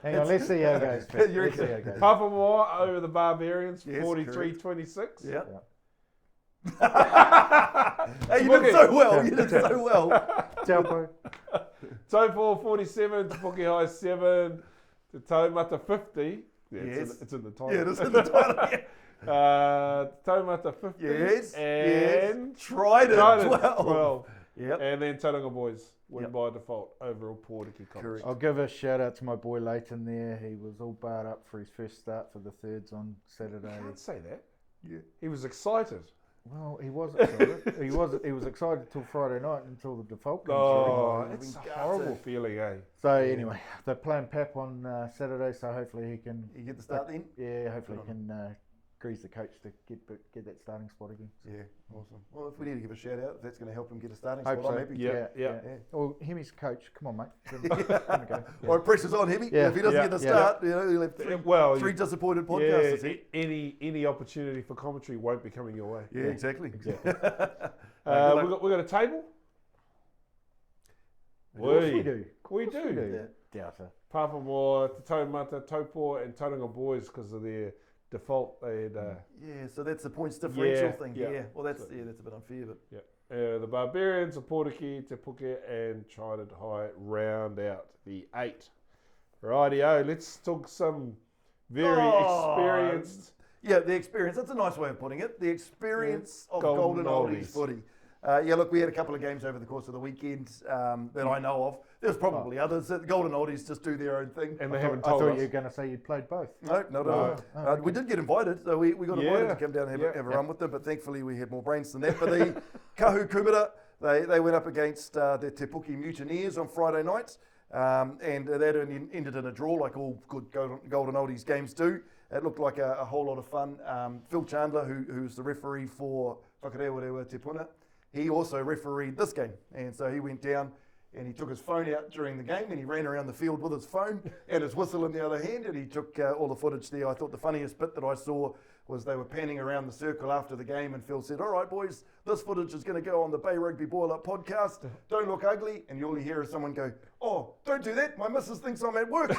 Hang on, let's see how it goes. Pete. You're Let's see how it goes. Papamoa over the Barbarians, Yes, 43-26. Yeah. Yeah. Hey, you did so well. You did so well. Taupo. Taupo 47, Te Puke High 7, Te Taumata 50. Yeah, Yes. it's in the title. Yeah, it is in the title. Yeah. Taumata 50. Yes. And Trident 12. 12. Yep. And then Tauranga Boys win Yep. by default over all Portiki College. Correct. I'll give a shout out to my boy Leighton there. He was all barred up for his first start for the thirds on Saturday. You can't say that. Yeah. He was excited. Well, he was excited. he was excited till Friday night until the default came through. Oh, He's it's a been horrible gutted. feeling, eh? So anyway, they're playing Pap on Saturday, so hopefully he can. You get the start then? Yeah, hopefully he Good can grease the coach to get that starting spot again. Yeah, awesome. Well, if we need to give a shout out, if that's going to help him get a starting Hope spot, I'm so. happy. Yeah. Well, Hemi's coach. Come on, mate. Give him a go. Yeah. Well, pressure's on him. Yeah. If he doesn't Yeah. get the Yeah. start, he'll have three you- disappointed podcasts. any opportunity for commentary won't be coming your way. Yeah, exactly. Exactly. We got a table. Of course we do. We Of course do. Doubter. Papamoa, Te Taumata, Taupo, and Tauranga Boys because of their default. They had Yeah, so that's the points differential Yeah, thing. yeah. Yeah. Well, that's a bit unfair, but the Barbarians, the Portiki, Te Puke, and Trident High round out the 8. Rightio, let's talk some very experienced. yeah, the experience. That's a nice way of putting it. The experience of Golden Golden Oldies Oldies. footy. Look, we had a couple of games over the course of the weekend that I know of. There's probably others. The Golden Oldies just do their own thing. And they I haven't thought told you were us. going to say you'd played both. No, not at all. Oh, We did get invited, so we got invited to come down and have a Yeah. run with them, but thankfully we had more brains than that. But the Kahu Kumara, they went up against the Te Puke Mutineers on Friday night, and that ended in a draw like all good Golden Oldies games do. It looked like a whole lot of fun. Phil Chandler, who's the referee for Whakarewarewa Te Puna, he also refereed this game, and so he went down and he took his phone out during the game and he ran around the field with his phone and his whistle in the other hand, and he took all the footage there. I thought the funniest bit that I saw was they were panning around the circle after the game and Phil said, "All right, boys, this footage is going to go on the Bay Rugby Boil Up podcast. Don't look ugly." And you only hear is someone go, "Oh, don't do that. My missus thinks I'm at work."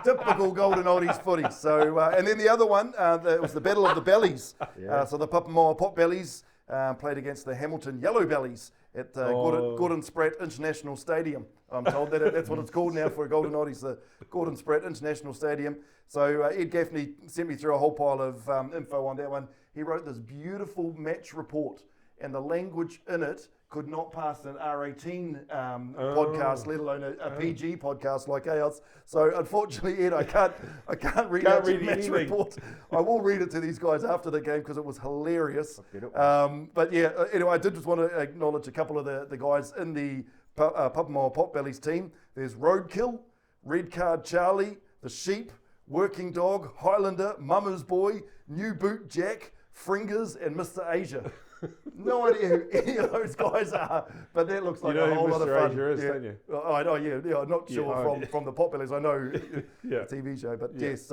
Typical Golden Oldies footy. So, and then the other one, it was the Battle of the Bellies. Yeah. So the Papamoa Pot Bellies played against the Hamilton Yellow Bellies at Gordon Spratt International Stadium. I'm told that's what it's called now for Golden Oldies, the Gordon Spratt International Stadium. So Ed Gaffney sent me through a whole pile of info on that one. He wrote this beautiful match report, and the language in it could not pass an R18 podcast, let alone a PG podcast like ours. So unfortunately, Ed, I can't read out the match report. I will read it to these guys after the game because it was hilarious. But yeah, anyway, I did just want to acknowledge a couple of the guys in the Papamoa Potbelly's team. There's Roadkill, Red Card Charlie, The Sheep, Working Dog, Highlander, Mama's Boy, New Boot Jack, Fringers, and Mr. Asia. No idea who any of those guys are, but that looks like a whole lot of fun. Asia is, don't you? Oh, I know, yeah. I'm not sure from the Potbellies. I know Yeah. the TV show, but yes.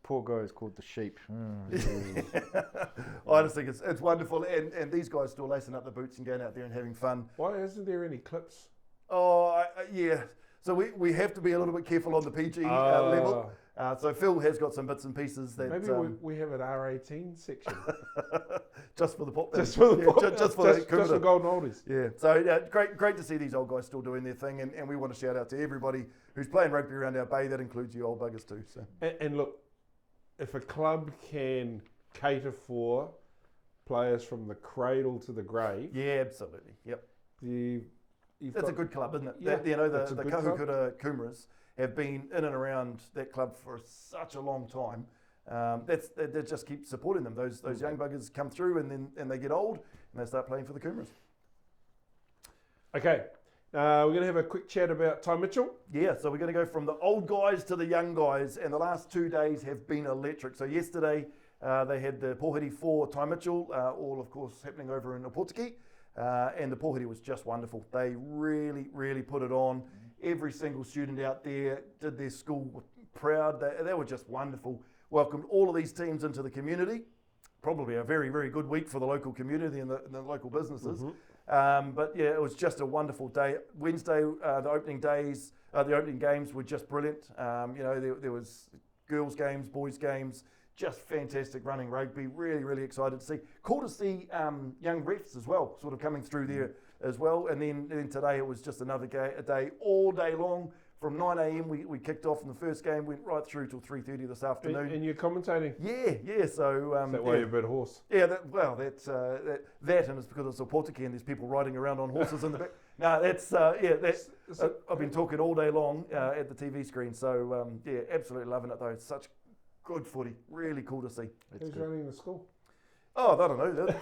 Poor guy is called the Sheep. I just think it's wonderful, and these guys still lacing up the boots and going out there and having fun. Why isn't there any clips? Oh, yeah. So we have to be a little bit careful on the PG level. So Phil has got some bits and pieces that Maybe we have an R18 section. just for the pop. Just for the just for golden oldies. Yeah. So great to see these old guys still doing their thing, and we want to shout out to everybody who's playing rugby around our bay. That includes you old buggers too. So. And look, if a club can cater for players from the cradle to the grave, Yeah, absolutely. Yep. That's a good club, isn't it? Yeah, The Kahukura Kumaras have been in and around that club for such a long time. They just keep supporting them. Those young buggers come through and they get old and they start playing for the Kumaras. Okay, we're going to have a quick chat about Ty Mitchell. Yeah, so we're going to go from the old guys to the young guys, and the last 2 days have been electric. So yesterday they had the Pohiri 4 Ty Mitchell, all of course happening over in Opotiki, and the Pohiri was just wonderful. They really, really put it on. Every single student out there did their school proud. They were just wonderful. Welcomed all of these teams into the community. Probably a very, very good week for the local community and the local businesses. But yeah, it was just a wonderful day. Wednesday, the opening games were just brilliant. There was girls games, boys games, just fantastic running rugby. Really, really excited to see. Cool to see young refs as well, sort of coming through there as well. And then today it was just another day all day long. From 9 a.m. we kicked off in the first game, went right through till 3:30 this afternoon. And you're commentating? Yeah. So is that why you're a bit hoarse? Yeah, that's that, and it's because it's a Portuguese and there's people riding around on horses in the back. No, I've been talking all day long at the TV screen. So absolutely loving it though. It's such good footy. Really cool to see. Who's running the school? Oh, I don't know.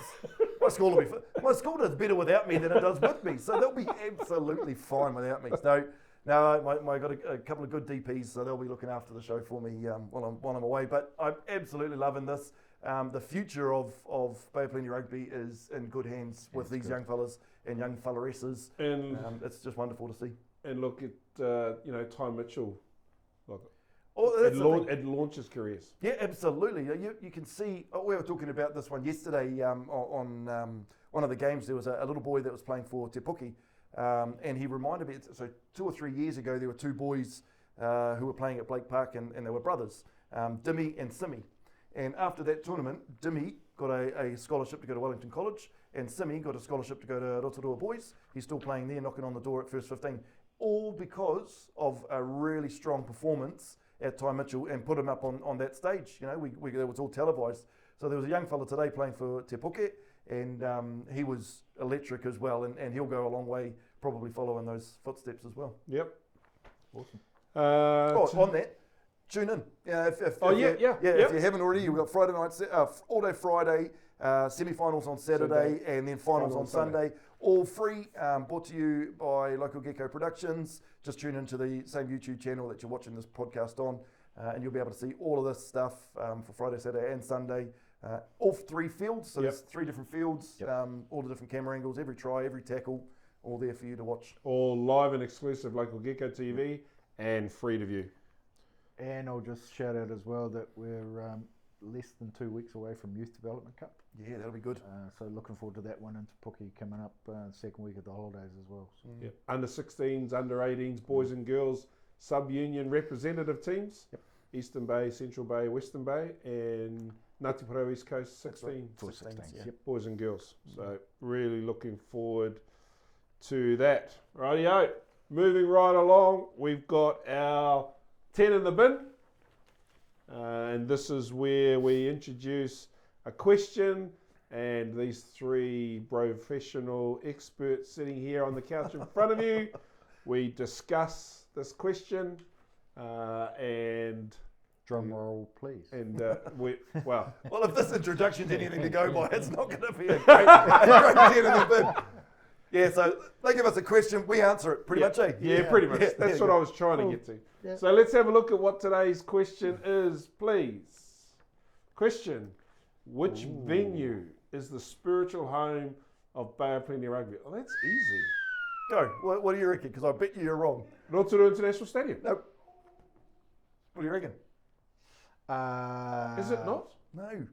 My school does better without me than it does with me, so they'll be absolutely fine without me. No, I got a couple of good DPs, so they'll be looking after the show for me while I'm away. But I'm absolutely loving this. The future of Bay of Plenty Rugby is in good hands with these young fellas and young fellaresses, and it's just wonderful to see. And look at Ty Mitchell. It launches careers. Yeah, absolutely. You can see. We were talking about this one yesterday on one of the games. There was a little boy that was playing for Te Puke. And he reminded me, so 2 or 3 years ago, there were 2 boys who were playing at Blake Park, and they were brothers, Dimmy and Simi. And after that tournament, Dimmy got a scholarship to go to Wellington College, and Simi got a scholarship to go to Rotorua Boys. He's still playing there, knocking on the door at first 15, all because of a really strong performance at Ty Mitchell and put him up on that stage. It was all televised. So there was a young fella today playing for Te Puke, and he was electric as well, and he'll go a long way, probably following those footsteps as well. Yep. Awesome. On that, tune in. If you haven't already, you've got Friday night, all day Friday, semi-finals on Saturday, and then finals on Sunday. All free, brought to you by local Gecko Productions. Just tune into the same YouTube channel that you're watching this podcast on, and you'll be able to see all of this stuff for Friday, Saturday, and Sunday. All 3 fields, so there's 3 different fields, all the different camera angles, every try, every tackle, all there for you to watch. All live and exclusive local Gecko TV and free to view. And I'll just shout out as well that we're less than 2 weeks away from Youth Development Cup. Yeah, that'll be good. So looking forward to that one in Te Puke coming up second week of the holidays as well. So. Yep. Under 16s, under 18s, boys and girls, sub-union representative teams. Yep. Eastern Bay, Central Bay, Western Bay, and Ngāti Porou East Coast 16. Right. 16, yep. Boys and girls. So really looking forward to that. Rightio. Moving right along, we've got our 10 in the bin. And this is where we introduce a question, and these 3 professional experts sitting here on the couch in front of you, we discuss this question and drum roll, please. And well, if this introduction's anything to go by, it's not going to be a great 10 in the bin. Yeah, so they give us a question, we answer it pretty much, eh? Yeah, pretty much. Yeah, That's what I was trying to get to. Yeah. So let's have a look at what today's question is, please. Question: which venue is the spiritual home of Bay of Plenty Rugby? Oh, that's easy. Go. What do you reckon? Because I bet you're wrong. Rotorua International Stadium. Nope. What do you reckon? Is it not? No.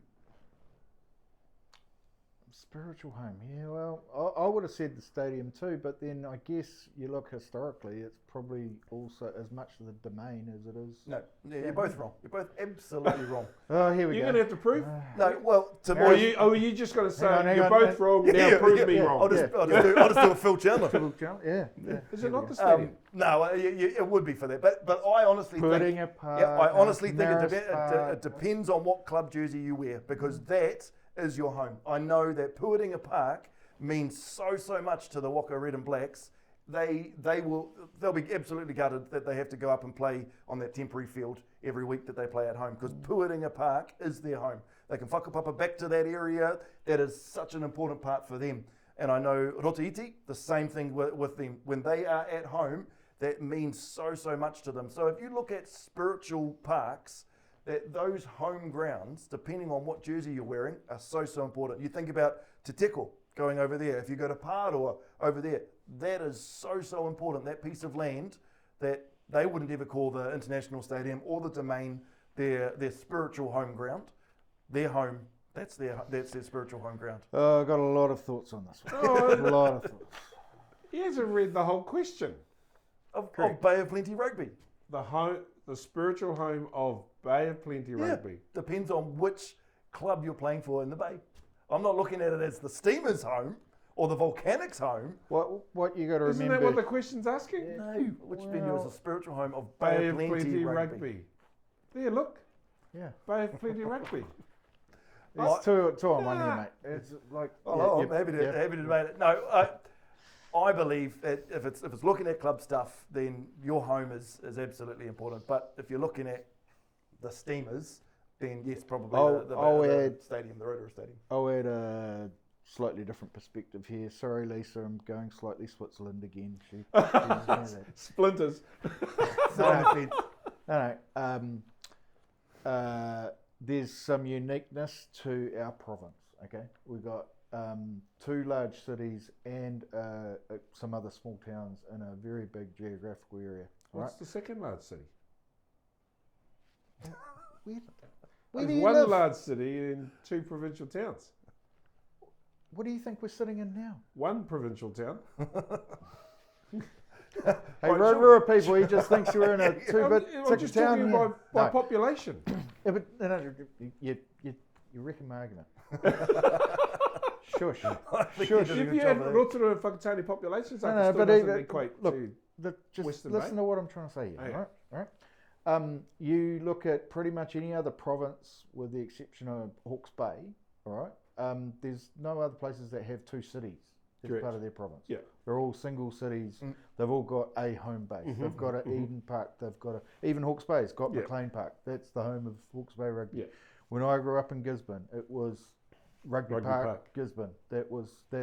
Spiritual home, yeah, well, I would have said the stadium too, but then I guess you look historically, it's probably also as much the Domain as it is. No, yeah, you're both wrong. You're both absolutely wrong. Oh, here we You're go. going to have to prove? No, well, to Or me... are you just going to say hang on, you're both wrong, now prove me wrong? I'll just do a Phil Chandler. Yeah. Is it not the stadium? No, it would be for that. But I honestly Pudding think... apart. Yeah, I honestly think Maris it depends on what club jersey you wear, because that is your home. I know that Puadinga Park means so much to the Waka Red and Blacks. They'll be absolutely gutted that they have to go up and play on that temporary field every week that they play at home, because Puadinga Park is their home. They can whakapapa back to that area. That is such an important part for them. And I know Rotoiti, the same thing with them. When they are at home, that means so much to them. So if you look at spiritual parks, that those home grounds, depending on what jersey you're wearing, are so important. You think about Te Teko going over there. If you go to Pāroa over there, that is so important. That piece of land that they wouldn't ever call the International Stadium or the Domain their spiritual home ground. Their home, that's their spiritual home ground. Oh, I've got a lot of thoughts on this one. A lot of thoughts. He hasn't read the whole question. Of Bay of Plenty Rugby. The spiritual home of Bay of Plenty Rugby. Depends on which club you're playing for in the Bay. I'm not looking at it as the Steamers' home or the Volcanics' home. What you got to Isn't remember? that what the question's asking? Yeah. No, which venue is the spiritual home of Bay of Plenty Rugby. There, look. Yeah. Bay of Plenty Rugby. It's two on one here, mate. It's like. I'm happy to debate it. No, I believe that if it's looking at club stuff, then your home is absolutely important. But if you're looking at the Steamers, then yes, probably the stadium, the Rotorua Stadium. I'll add a slightly different perspective here. Sorry, Lisa, I'm going slightly Switzerland again. Splinters. There's some uniqueness to our province. Okay, we've got two large cities and some other small towns in a very big geographical area. What's the second large city? Where do There's you one live? large city and two provincial towns. What do you think we're sitting in now? One provincial town. Hey, Rotorua people, he just thinks you're in a two-bit I'm just talking town. by population. Yeah, but you reckon my argument. Shush. If you had Rotorua and Whakatane populations, I can still doesn't equate to just Western listen Bay. to what I'm trying to say here, right? You look at pretty much any other province with the exception of Hawke's Bay, all right? There's no other places that have two cities as part of their province. Yeah. They're all single cities. They've all got a home base. They've got an Eden Park. They've got even Hawke's Bay's got McLean Park. That's the home of Hawke's Bay Rugby. Yeah. When I grew up in Gisborne, it was Rugby Park, Gisborne. That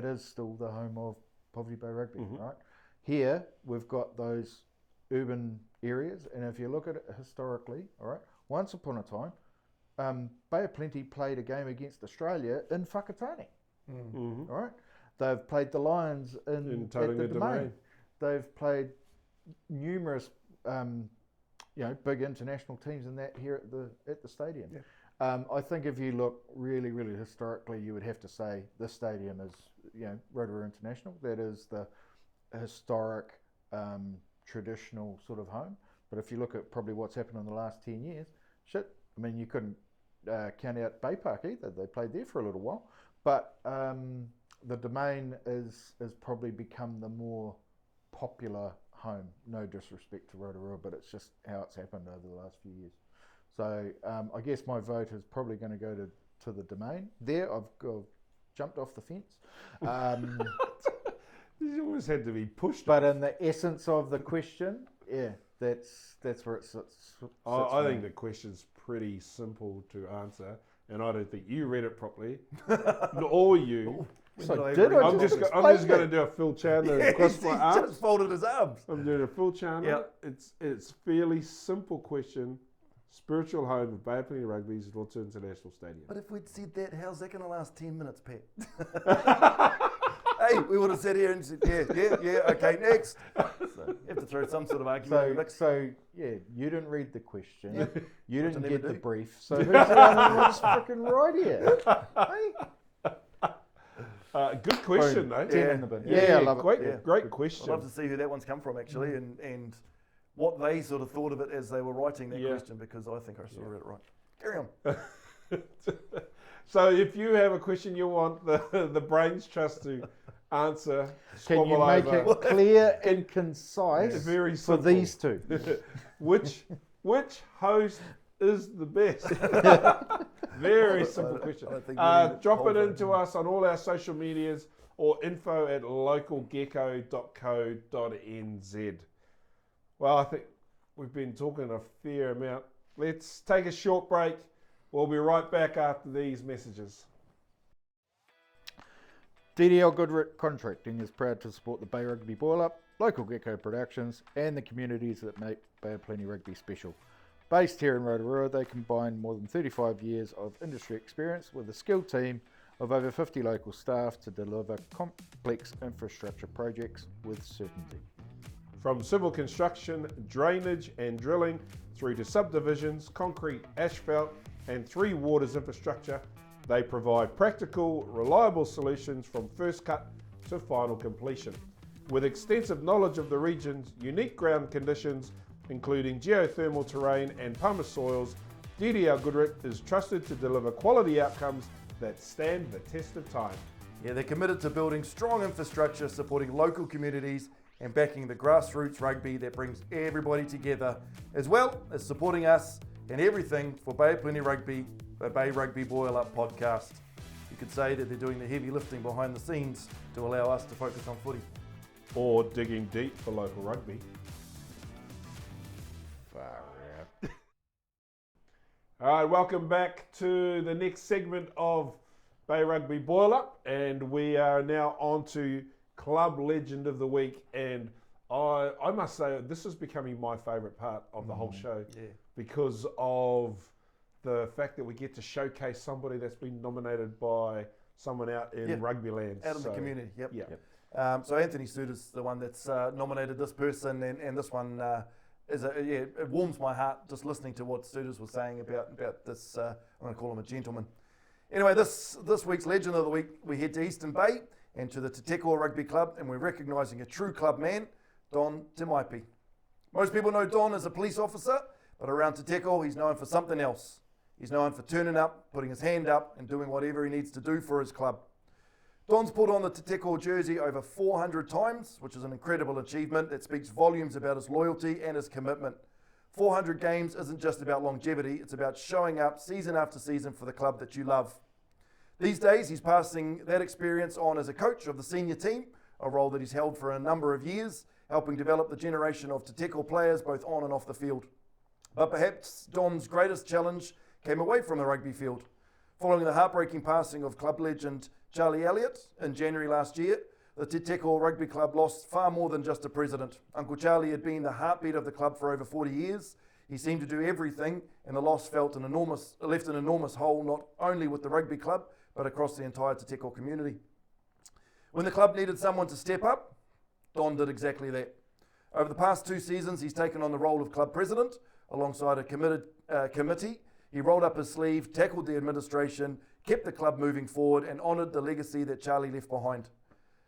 is still the home of Poverty Bay Rugby, right? Here we've got those urban areas, and if you look at it historically, all right, once upon a time, Bay of Plenty played a game against Australia in Whakatane, all right? They've played the Lions at the Domain. They've played numerous, big international teams in that here at the stadium. Yeah. I think if you look really, really historically, you would have to say this stadium is, Rotorua International. That is the historic, traditional sort of home. But if you look at probably what's happened in the last 10 years, you couldn't count out Bay Park either. They played there for a little while. But the Domain is probably become the more popular home. No disrespect to Rotorua, but it's just how it's happened over the last few years. So I guess my vote is probably going to go to the Domain. There, I've jumped off the fence. You always had to be pushed. But in the essence of the question, that's where it sits. I think the question's pretty simple to answer. and I don't think you read it properly, or you. So I'm just going to do a Phil Chandler and cross my He arms. just folded his arms. I'm doing a Phil Chandler. Yep. It's fairly simple question. Spiritual home of Bay of Plenty Rugby's Roto International Stadium. But if we'd said that, how's that going to last 10 minutes, Pat? Hey, we would have sat here and said, yeah, okay, next. So you have to throw some sort of argument in the mix. So yeah, you didn't read the question. Yeah. You Which I didn't never get the do. brief. So who's the only one's freaking right here? Hey? Good question, though. 10 in the bin. Yeah, I love it. Yeah. Great question. I'd love to see who that one's come from, actually, and what they sort of thought of it as they were writing that question, because I think I sort of read it right. Carry on. So if you have a question you want the Brains Trust to answer, Can you squabble make over. it clear and concise Very for simple. these two? Which host is the best? Very simple question. I don't think we need Drop to it hold into us on all our social medias or info@localgecko.co.nz. Well, I think we've been talking a fair amount. Let's take a short break. We'll be right back after these messages. DDL Goodrick Contracting is proud to support the Bay Rugby Boil-Up, local Gecko productions, and the communities that make Bay of Plenty Rugby special. Based here in Rotorua, they combine more than 35 years of industry experience with a skilled team of over 50 local staff to deliver complex infrastructure projects with certainty. From civil construction, drainage and drilling, through to subdivisions, concrete, asphalt and 3 waters infrastructure, they provide practical, reliable solutions from first cut to final completion. With extensive knowledge of the region's unique ground conditions, including geothermal terrain and pumice soils, DDL Goodrick is trusted to deliver quality outcomes that stand the test of time. Yeah, they're committed to building strong infrastructure, supporting local communities and backing the grassroots rugby that brings everybody together, as well as supporting us and everything for Bay of Plenty Rugby, the Bay Rugby Boil Up podcast. You could say that they're doing the heavy lifting behind the scenes to allow us to focus on footy. Or digging deep for local rugby. Far out. All right, welcome back to the next segment of Bay Rugby Boil Up, and we are now on to Club Legend of the Week. And I must say, this is becoming my favourite part of the whole show, because of the fact that we get to showcase somebody that's been nominated by someone out in rugby land. Out in the community, yep. Yeah. So Anthony Suter's the one that's nominated this person, and this one it warms my heart just listening to what Suter's was saying about this. I'm going to call him a gentleman. Anyway, this week's Legend of the Week, we head to Eastern Bay and to the Te Teko Rugby Club, and we're recognising a true club man, Don Te Maipi. Most people know Don as a police officer, but around Te Teko he's known for something else. He's known for turning up, putting his hand up and doing whatever he needs to do for his club. Don's put on the Te Teko jersey over 400 times, which is an incredible achievement that speaks volumes about his loyalty and his commitment. 400 games isn't just about longevity, it's about showing up season after season for the club that you love. These days, he's passing that experience on as a coach of the senior team, a role that he's held for a number of years, helping develop the generation of Te Teko players both on and off the field. But perhaps Don's greatest challenge came away from the rugby field. Following the heartbreaking passing of club legend Charlie Elliott in January last year, the Te Teko Rugby Club lost far more than just a president. Uncle Charlie had been the heartbeat of the club for over 40 years. He seemed to do everything, and the loss left an enormous hole not only with the rugby club, but across the entire Te Teko community. When the club needed someone to step up, Don did exactly that. Over the past 2 seasons, he's taken on the role of club president alongside a committed committee. He rolled up his sleeve, tackled the administration, kept the club moving forward, and honoured the legacy that Charlie left behind.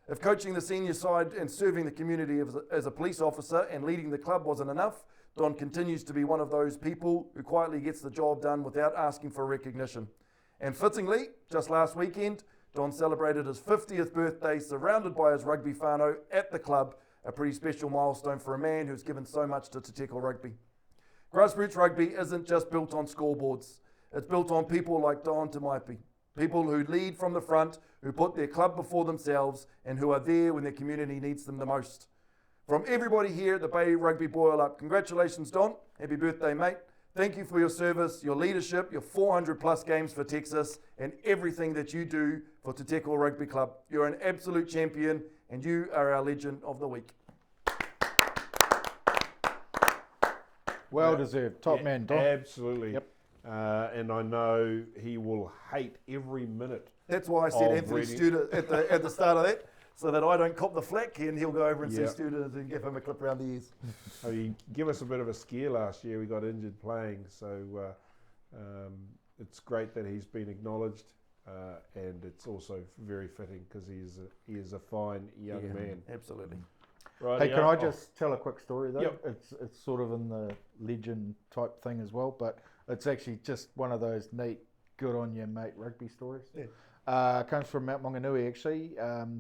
If coaching the senior side and serving the community as a police officer and leading the club wasn't enough, Don continues to be one of those people who quietly gets the job done without asking for recognition. And fittingly, just last weekend, Don celebrated his 50th birthday surrounded by his rugby whānau at the club, a pretty special milestone for a man who's given so much to Te Teko rugby. Grassroots rugby isn't just built on scoreboards. It's built on people like Don Te Maipi, people who lead from the front, who put their club before themselves and who are there when their community needs them the most. From everybody here at the Bay Rugby Boil Up, congratulations Don, happy birthday mate. thank you for your service, your leadership, your 400 plus games for Texas, and everything that you do for Te Teko Rugby Club. You're an absolute champion, and you are our Legend of the Week. Well deserved. Top man, Don. Absolutely. Yep. And I know he will hate every minute. That's why I said of Anthony reading. Stewart at the start of that, so that I don't cop the flack, and he'll go over and see Yeah. Stewart and give him a clip around the ears. He gave us a bit of a scare last year. We got injured playing, so it's great that he's been acknowledged, and it's also very fitting because he is a fine young man. Absolutely. Right. Hey, can I just tell a quick story though? Yep. It's sort of in the legend type thing as well, but it's actually just one of those neat, good on you mate rugby stories. Yeah. Comes from Mount Maunganui actually,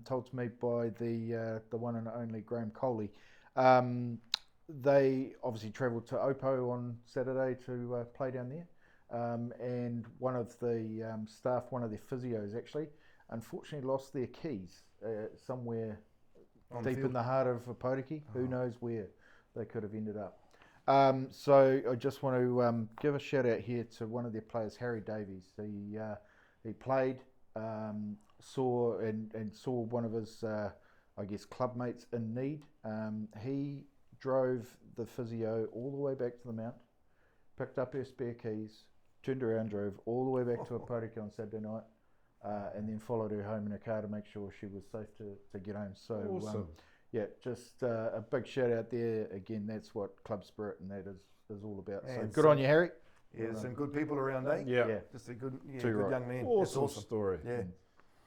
told to me by the one and only Graham Coley. They obviously travelled to Opo on Saturday to play down there, and one of the staff, one of their physios actually, unfortunately lost their keys somewhere On the deep field. in the heart of Opotiki. Who knows where they could have ended up. So I just want to give a shout out here to one of their players, Harry Davies. He played, saw one of his, I guess, club mates in need. He drove the physio all the way back to the Mount, picked up her spare keys, turned around, drove all the way back to Opotiki on Saturday night, and then followed her home in a car to make sure she was safe to get home. So Awesome. yeah, just a big shout out there. Again, that's what club spirit and that is all about. So And good on you, Harry. Yeah, some good people around, eh? Yeah. Yeah. Just a good, Too right. young man. That's Awesome story. Yeah.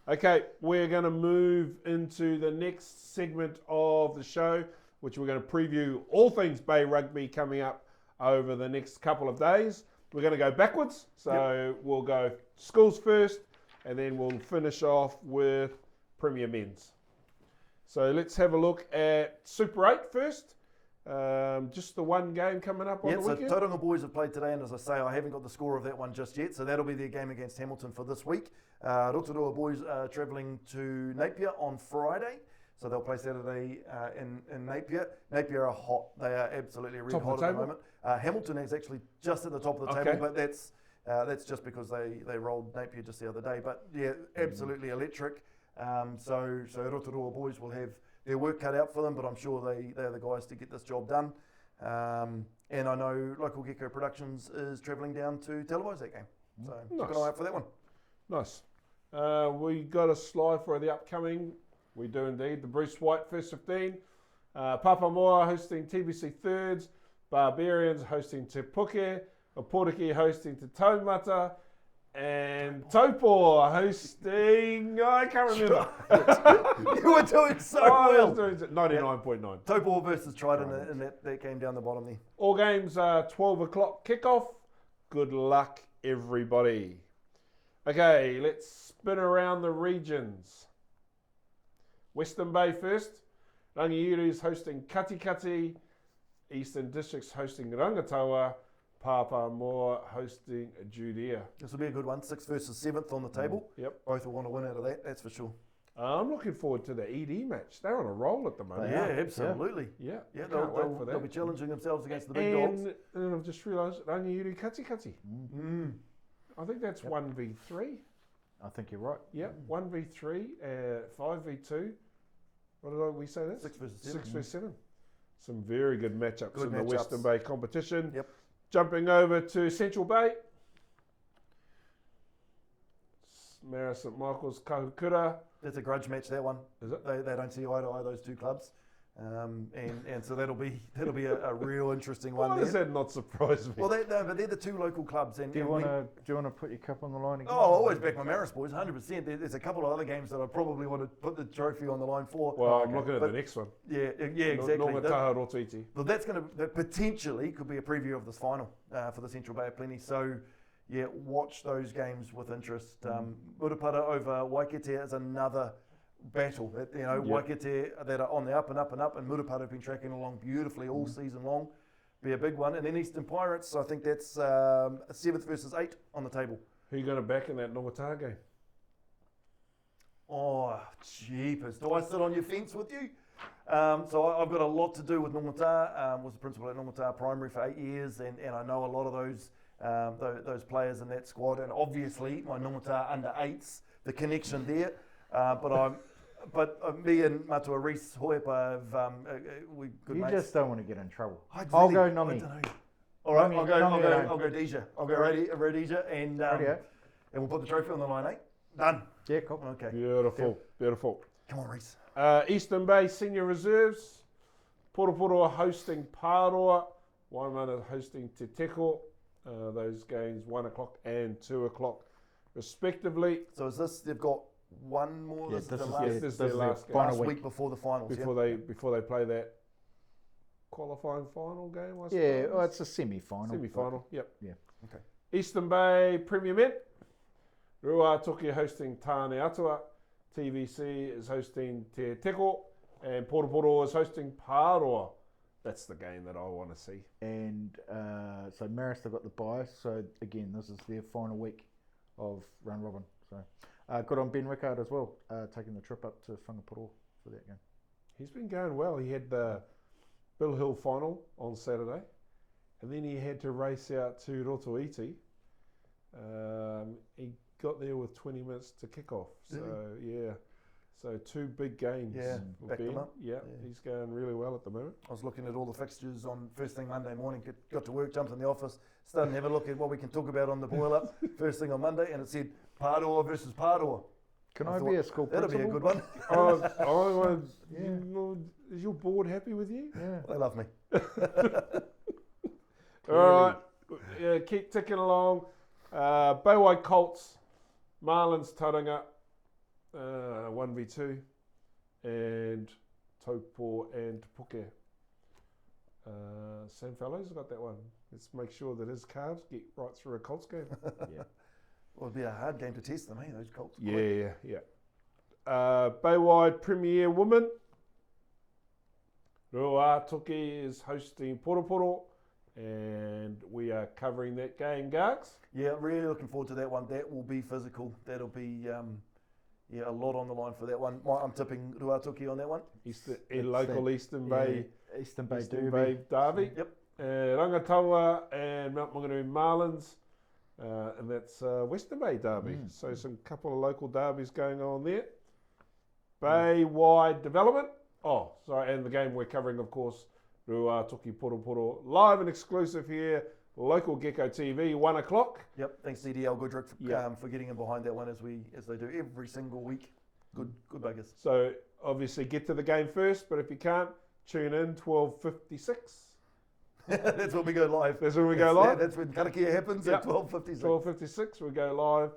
Okay, we're going to move into the next segment of the show, which we're going to preview all things Bay Rugby coming up over the next couple of days. We're going to go backwards, so we'll go schools first, and then we'll finish off with Premier Men's. So let's have a look at Super 8 first. Just the one game coming up on the So weekend. Tauranga boys have played today, and as I say, I haven't got the score of that one just yet, so that'll be their game against Hamilton for this week. Rotorua boys are travelling to Napier on Friday, so they'll play Saturday in Napier. Napier are hot. They are absolutely red Top of hot the at the table? moment. Hamilton is actually just at the top of the Okay. table, but that's just because they rolled Napier just the other day. But yeah, absolutely electric. So Rotorua boys will have their work cut out for them, but I'm sure they're the guys to get this job done. And I know local Gecko Productions is travelling down to televise that game. So keep an eye out for that one. Nice. We got a slide for the upcoming. We do indeed. The Bruce White First 15. Papamoa hosting TBC Thirds. Barbarians hosting Te Puke. Opotiki hosting Te Taumata. And Taupo hosting... I can't remember. You were doing so I well. was doing 99.9. Taupo versus Trident, and that came down the bottom there. All games are 12 o'clock kickoff. Good luck, everybody. Okay, let's spin around the regions. Western Bay first. Rangiuru's hosting Katikati. Eastern District's hosting Rangatawa. Papamoa hosting Judea. This will be a good one. 6th versus 7th on the table. Yep. Both will want to win out of that, that's for sure. I'm looking forward to the ED match. They're on a roll at the moment. Yeah, absolutely. Yeah, Yeah, can't wait for they'll that. be challenging themselves against the big dogs. And I've just realised Rangiuru Katikati. I think that's 1v3. I think you're right. Yeah, 1v3, 5v2. What did we say that? 6 versus 7. 6v7. Some very good matchups Good in the matchups. Western Bay competition. Yep. Jumping over to Central Bay. Mara St Michael's Kahukura. That's a grudge match, that one. Is it? They don't see eye to eye, those two clubs. And so that'll be a real interesting one Why there. does that not surprise me? Well, but they're the two local clubs. And, Do you and want to put your cup on the line again? Oh, I always back my Maris boys, 100%. There's a couple of other games that I probably want to put the trophy on the line for. Well, I'm looking at But the next one. Yeah, exactly. Nongataha Rotuiti. But that's going to potentially could be a preview of this final for the Central Bay of Plenty. So, yeah, watch those games with interest. Murupara over Waikato is another battle. Waikato that are on the up and up and up, and Murupara have been tracking along beautifully all season long. Be a big one. And then Eastern Pirates, I think that's 7th versus 8 on the table. Who are you going to back in that Nongataha game? Oh, jeepers. Do I sit on your fence with you? So I've got a lot to do with Nongata. Was the principal at Nongata Primary for 8 years, and I know a lot of those players in that squad, and obviously my Nongata under 8s, the connection there. But me and Matua Reese Hoipa have we good You mates. just don't want to get in trouble. I'll go Nongi. All right, Nongi I'll go Deja. I'll go Rhodesia, and we'll put the trophy on the line, eh? Done. Yeah, cool. Okay. Beautiful. Come on, Reese. Eastern Bay Senior Reserves. Poroporo hosting Pāroa. Waimana hosting Te Teko. Those games 1 o'clock and 2 o'clock respectively. So is this, they've got one more? Yeah, this is This is their last game. last week before the finals. Before they play that qualifying final game, I suppose. Yeah, well, it's a semi-final. Semi-final, yep. Yeah. Okay. Eastern Bay Premier Men. Ruatoki hosting Tāne Atua. TVC is hosting Te Teko. And Poroporo is hosting Pāroa. That's the game that I want to see. And so Marist have got the bye. So again, this is their final week of round robin. So good on Ben Rickard as well, taking the trip up to Whangaparo for that game. He's been going well. He had the Bill Hill final on Saturday. And then he had to race out to Rotoiti. He got there with 20 minutes to kick off. So, yeah. So 2 big games. Yeah, with backed Ben. them up. Yeah, he's going really well at the moment. I was looking at all the fixtures on first thing Monday morning, got to work, jumped in the office, started to have a look at what we can talk about on the boil-up first thing on Monday, and it said Pāroa versus Pāroa. Can I be a school That'll principal? be a good one. Is your board happy with you? Yeah. They love me. All right, yeah, keep ticking along. Baiwai Colts, Marlins Tauranga, 1v2, and Taupo and Puke. Sam Fellows got that one. Let's make sure that his cards get right through a Colts game. Yeah. Well, it'd be a hard game to test them, those Colts. Yeah. Baiwai Premier Women. Ruatoki is hosting Poroporo, and we are covering that game, Garks. Yeah, really looking forward to that one. That will be physical. That'll be a lot on the line for that one. I'm tipping Ruatoki on that one. Local Eastern Bay Eastern Bay Derby. Yep. Rangatawa and Mount Maunganui Marlins. And that's Western Bay Derby. So some couple of local derbies going on there. Bay-wide development. Oh, sorry, and the game we're covering, of course, Ruatoki Poroporo. Live and exclusive here, local Gecko TV, 1 o'clock. Yep, thanks DDL Goodrick for getting in behind that one as they do every single week. Good buggers. So obviously get to the game first, but if you can't, tune in 12:56. That's when we go live. That's when we go live. That's when Karakia happens at 12:56. 12:56, we go live.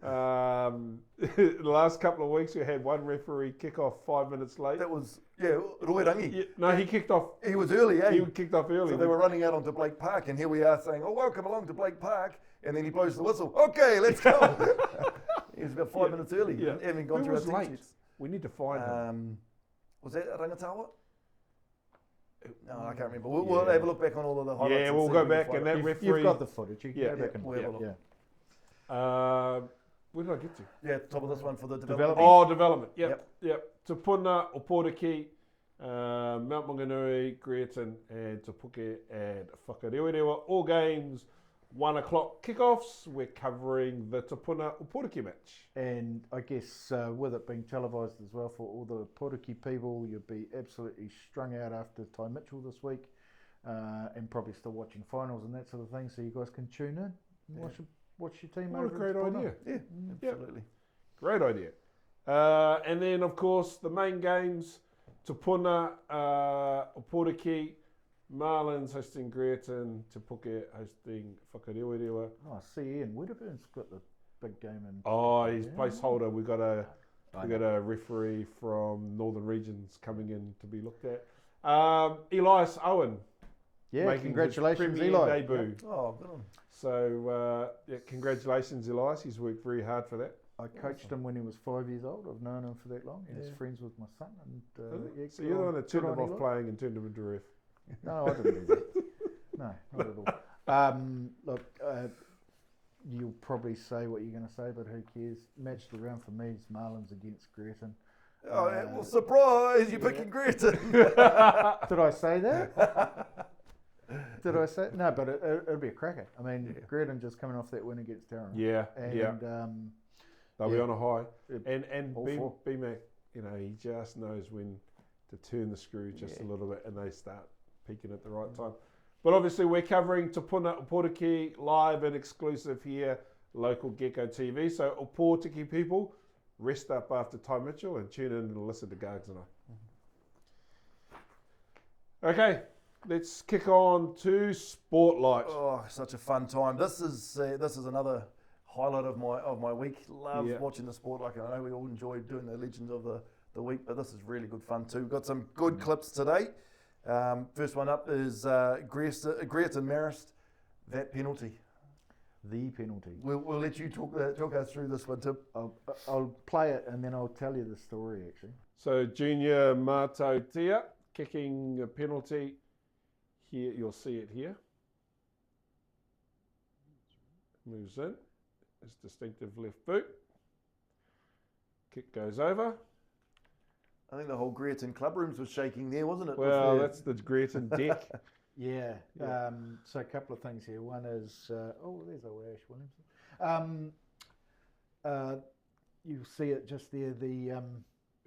The last couple of weeks, we had one referee kick off 5 minutes late. That was, Roirangi. Yeah, no, he kicked off. He was early, eh? He kicked off early. So they were running out onto Blake Park, and here we are saying, welcome along to Blake Park. And then he blows the whistle. Okay, let's go. He was about 5 minutes early. Yeah. Having gone Who through was our late? We need to find him. Was that Rangatawa? No, I can't remember. We'll have a look back on all of the highlights. Yeah, we'll go back and that referee. You've got the footage. You can go back and we'll have a look. Where did I get to? Yeah, top of this one for the development. Oh, development. Yep. Te Puna, Oporiki, Mount Maunganui, Greaton, and Te Puke and Whakarewarewa. All games, 1 o'clock kickoffs. We're covering the Te Puna Oporiki match. And I guess with it being televised as well for all the Poriki people, you'll be absolutely strung out after Ty Mitchell this week, and probably still watching finals and that sort of thing. So you guys can tune in and watch your team. What a great idea! Yeah, absolutely. Great idea. And then of course the main games: Te Puna, Oporiki, Marlins hosting Greaton, Te Puke hosting Whakarewarewa. Oh, see, Ian Wedderburn's got the big game in. Oh, he's placeholder. We got a referee from Northern Regions coming in to be looked at. Elias Owen. Yeah, making congratulations, his premier Eli. debut. Yeah. Oh, good on. So congratulations, Elias. He's worked very hard for that. I coached him when he was 5 years old. I've known him for that long. He's friends with my son. And so you're the one that turned him off playing and turned him into ref. No, I didn't do that. No, not at all. Look, you'll probably say what you're going to say, but who cares? Match of the round for me is Marlins against Greaton. Oh, well, surprise! You're picking Greerton. Did I say that? Did I say no? But it'll be a cracker. I mean, Greerton just coming off that win against Tauranga. Yeah, and they'll be on a high. And all BMAC, he just knows when to turn the screw just a little bit, and they start peaking at the right time. But obviously, we're covering Te Puna Opotiki live and exclusive here, local Gecko TV. So Opotiki people, rest up after Ty Mitchell and tune in and listen to Gargs and I. Okay, let's kick on to Spotlight. Oh, such a fun time. This is another highlight of my week. Love watching the sport. Like I know we all enjoyed doing the Legends of the Week, but this is really good fun too. We've got some good clips today. First one up is Greerton Marist, that penalty. The penalty. We'll let you talk us through this one, Tim. I'll play it and then I'll tell you the story actually. So Junior Mato Tia kicking a penalty. Here, you'll see it here. Moves in. His distinctive left boot. Kick goes over. I think the whole Greerton club rooms was shaking there, wasn't it? Well, that's the Greerton deck. Yeah. So a couple of things here. One is, there's old Ash Williamson. You see it just there. The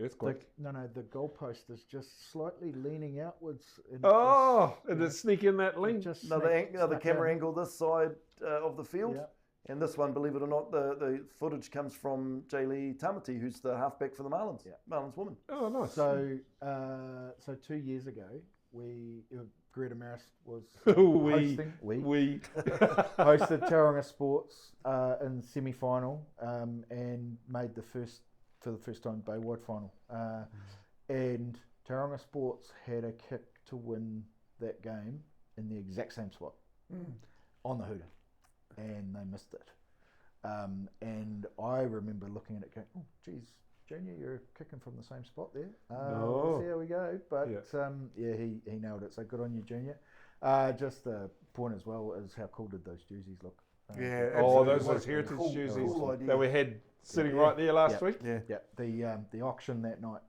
Earthquake. The goalpost is just slightly leaning outwards. And it's sneaking that lean. The camera angle this side of the field. Yeah. And this one, believe it or not, the footage comes from Jaylee Tamati, who's the halfback for the Marlins. Yeah. Marlins woman. Oh, nice. So 2 years ago, Greerton Marist was hosting. We hosted Tauranga Sports in semi-final and made for the first time Bay-wide final. And Tauranga Sports had a kick to win that game in the exact same spot on the hooter. And they missed it. And I remember looking at it going, oh, geez, Junior, you're kicking from the same spot there. We'll see how we go. But he nailed it. So good on you, Junior. Just the point as well is how cool did those jerseys look? Those heritage jerseys that we had sitting right there last week. Yeah. The auction that night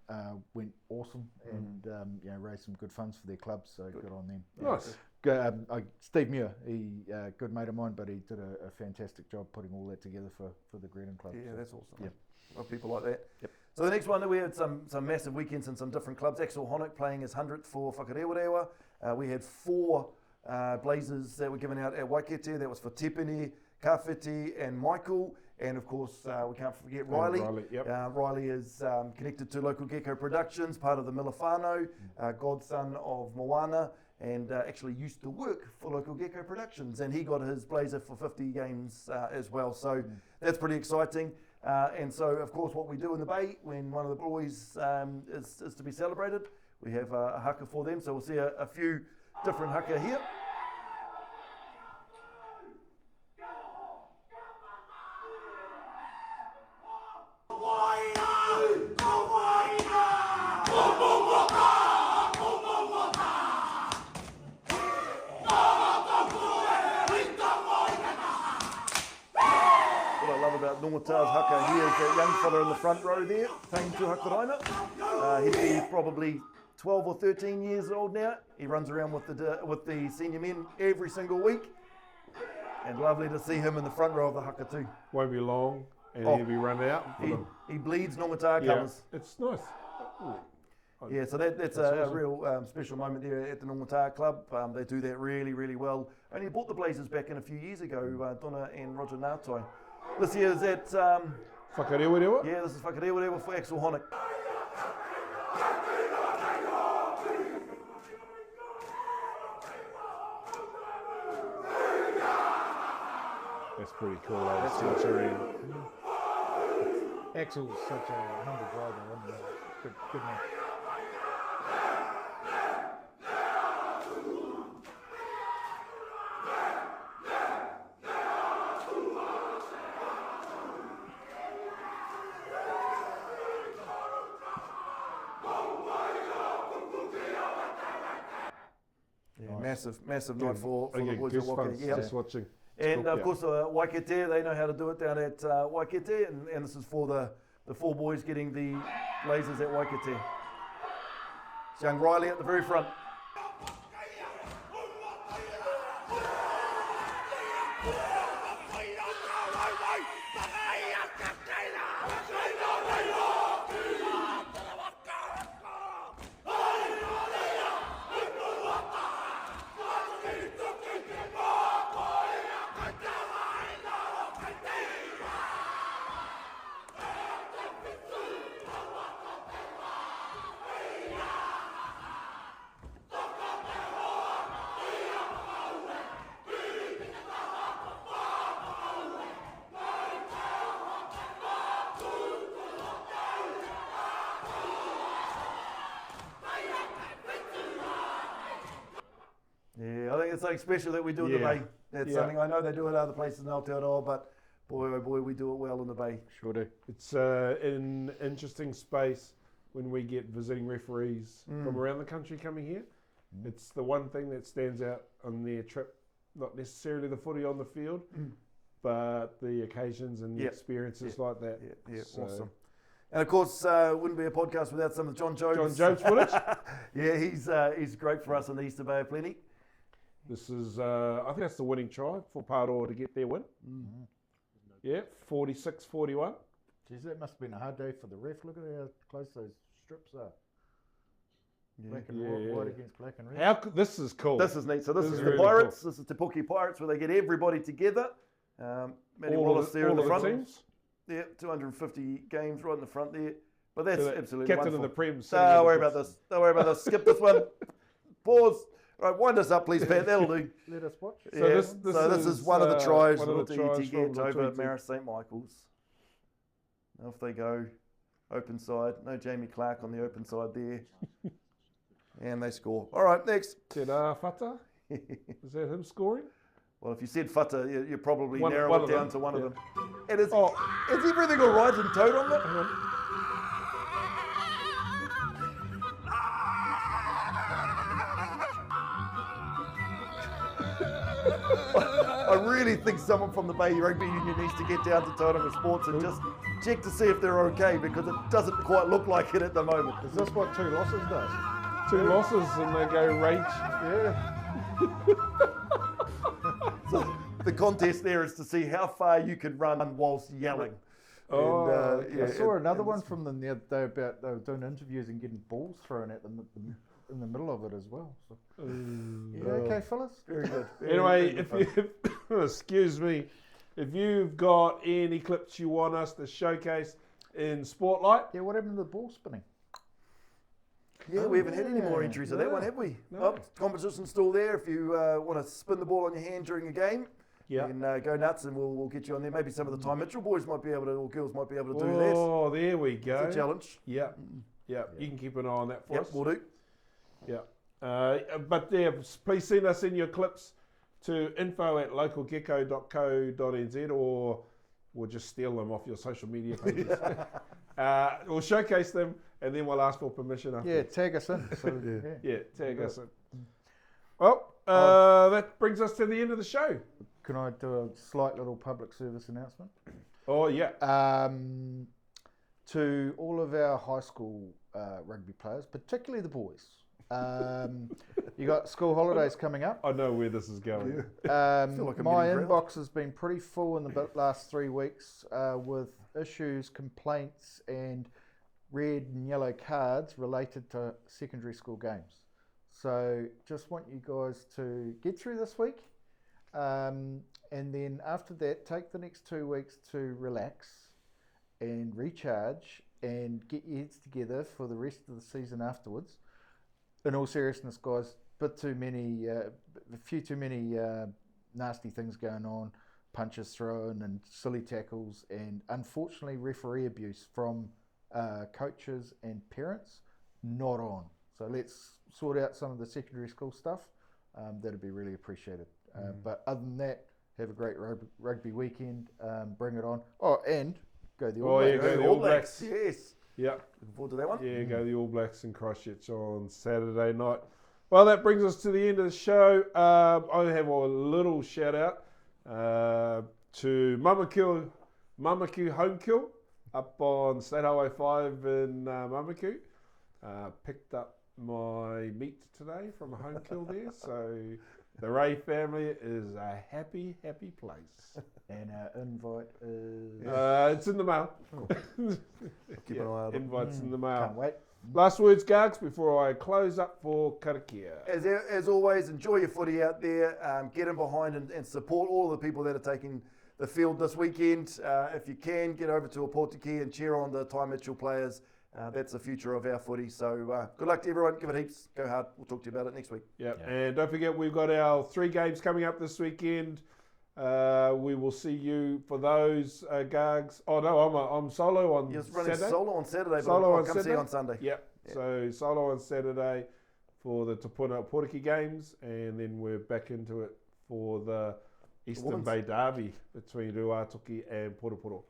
went awesome and raised some good funds for their clubs. So good on them. Nice. Steve Muir, he good mate of mine, but he did a fantastic job putting all that together for the Greerton club. Yeah, that's awesome. Yeah, love people like that. Yep. So the next one, we had some massive weekends in some different clubs. Axel Honick playing his 100th for Whakarewarewa. We had 4 blazers that were given out at Waikete. That was for Tepene, Kawhiti and Michael. And of course, we can't forget Riley. Riley is connected to local Gecko Productions, part of the Milafano, godson of Moana, and actually used to work for local Gecko Productions. And he got his blazer for 50 games as well. So that's pretty exciting. And so, of course, what we do in the Bay when one of the boys is to be celebrated, we have a haka for them. So we'll see a few different haka here. Nongata's haka here is that young fella in the front row there, Taintu Hakaraina. He'd be probably 12 or 13 years old now. He runs around with the senior men every single week. And lovely to see him in the front row of the haka too. Won't be long and he'll be run out. He bleeds Nongata colours. It's nice. Yeah, so that's a awesome. Real special moment there at the Nongata Club. They do that really, really well. Only bought the Blazers back in a few years ago, Donna and Roger Nautai. This year is at Whakarewarewa? Yeah, this is Whakarewarewa for Axel Honick. That's pretty cool. Axel's such a humble driver, isn't he? Good man. Massive night for the boys at Waikete. Yeah. Just watching. And of course, Waikete, they know how to do it down at Waikete, and this is for the the 4 boys getting the lasers at Waikato. It's young Riley at the very front. Yeah, I think it's something special that we do in the Bay. That's something I know they do it other places in Aotearoa, but boy, oh boy, we do it well in the Bay. Sure do. It's an interesting space when we get visiting referees from around the country coming here. It's the one thing that stands out on their trip, not necessarily the footy on the field, but the occasions and the experiences like that. Yeah, So- awesome. And of course, wouldn't be a podcast without some of John Jones. footage. Yeah, he's great for us in the Easter Bay of Plenty. This is, I think that's the winning try for Paroa to get their win. Yeah, 46-41. Geez, that must have been a hard day for the ref. Look at how close those strips are. Black and white against black and red. This is cool. This is neat. So this is the really Pirates. This is Te Puke Pirates, where they get everybody together. Matty Wallace there in the front. Teams. Yeah, 250 games right in the front there. But that's So absolutely captain wonderful. of the Prem. Don't worry about this. Don't worry about this. Skip this one. Pause. Right, wind us up, please, Pat. That'll do. Let us watch. So Yeah, this is one of the tries one of for the the tries TT from get the over 20. Marist St Michael's. Off they go. Open side. No Jamie Clark on the open side there. And they score. All right, next. Te Rā Whata. Is that him scoring? Well, if you said Fata, you probably One narrow it of down them. to one of Yeah. them. And is everything all right in total on that? I really think someone from the Bay Rugby Union needs to get down to Tauranga Sports and just check to see if they're okay, because it doesn't quite look like it at the moment. Is this what 2 losses does? 2 losses and they go rage. Yeah. So the contest there is to see how far you can run whilst yelling. Oh, I saw another one from them the other day about they were doing interviews and getting balls thrown at them in the middle of it as well. So. Yeah, okay, fellas. Very good. Anyway, if you, excuse me, if you've got any clips you want us to showcase in Spotlight, Yeah, what happened to the ball spinning? Yeah, we haven't had any more entries of that one, have we? No. Oh, competition's still there. If you want to spin the ball on your hand during a game, Yeah. you can go nuts and we'll get you on there. Maybe some of the Time Mitchell boys might be able to, or girls might be able to do that. Oh, there we go. It's a challenge. Yeah, yeah. You can keep an eye on that for Yep, us. we'll do. Yeah. But yeah, please send us in your clips to info@localgecko.co.nz, or we'll just steal them off your social media pages. We'll showcase them and then we'll ask for permission after. Yeah, tag us in. So, Yeah, tag us in. Well, that brings us to the end of the show. Can I do a slight little public service announcement? Oh, yeah. To all of our high school rugby players, particularly the boys. You got school holidays coming up. I know where this is going. feel like I'm My getting inbox has been pretty full in the last 3 weeks with issues, complaints, and red and yellow cards related to secondary school games. So just want you guys to get through this week, and then after that, take the next 2 weeks to relax and recharge and get your heads together for the rest of the season afterwards. In all seriousness, guys, a few too many nasty things going on, punches thrown and silly tackles, and unfortunately referee abuse from coaches and parents, not on. So let's sort out some of the secondary school stuff. That'd be really appreciated. But other than that, have a great rugby weekend. Bring it on. Oh, and go the All Blacks. Go the All Blacks. Yes. Yeah. Looking forward to that one. Yeah, go the All Blacks in Christchurch on Saturday night. Well, that brings us to the end of the show. I have a little shout out to Mamaku Home Kill. up on State Highway 5 in Mamaku. Picked up my meat today from a home kill there, so the Rae family is a happy, happy place. And our invite is... It's in the mail. Keep an eye out. Invite's in the mail. Can't wait. Last words, Gargs, before I close up for Karakia. As always, enjoy your footy out there. Get in behind and support all of the people that are taking the field this weekend. If you can, get over to a Portuguese and cheer on the Ty Mitchell players. That's the future of our footy. So good luck to everyone. Give it heaps. Go hard. We'll talk to you about it next week. Yep. Yeah. And don't forget, we've got our 3 games coming up this weekend. We will see you for those, Gargs. Oh no, I'm solo on You're running Saturday. solo on Saturday, but Solo I'll on come Saturday? see you on Sunday. Yep. So solo on Saturday for the Te Puna Portuguese games, and then we're back into it for the Eastern Bay Derby between Ruatoki and Poroporo.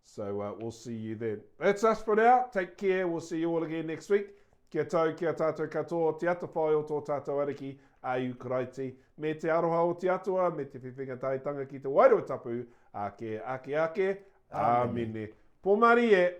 So we'll see you then. That's us for now. Take care. We'll see you all again next week. Kia tau, kia tātou katoa, te ata whai o tō tātou ariki, a Ukraiti, me te aroha o te atua, me te whiwhinga taitanga ki te wairua tapu, ake, amene. Pomari e.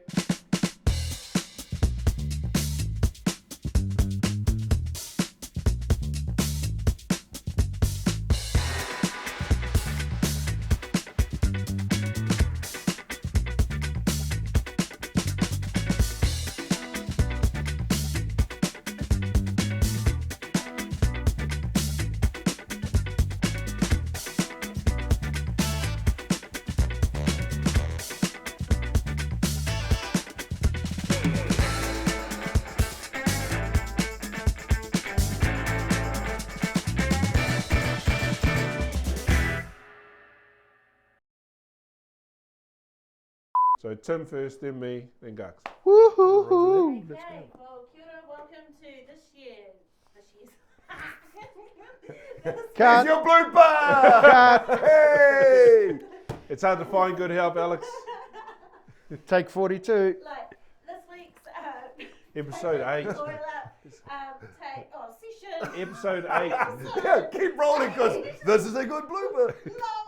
So Tim first, then me, then Gargs. Woohoo! Okay, well, kia ora, welcome to this year's. Here's your blooper! Hey! It's hard to find good help, Alex. Take 42. Like, this week's Episode 8. toilet, session. Episode 8. Yeah, keep rolling because this is a good blooper. No!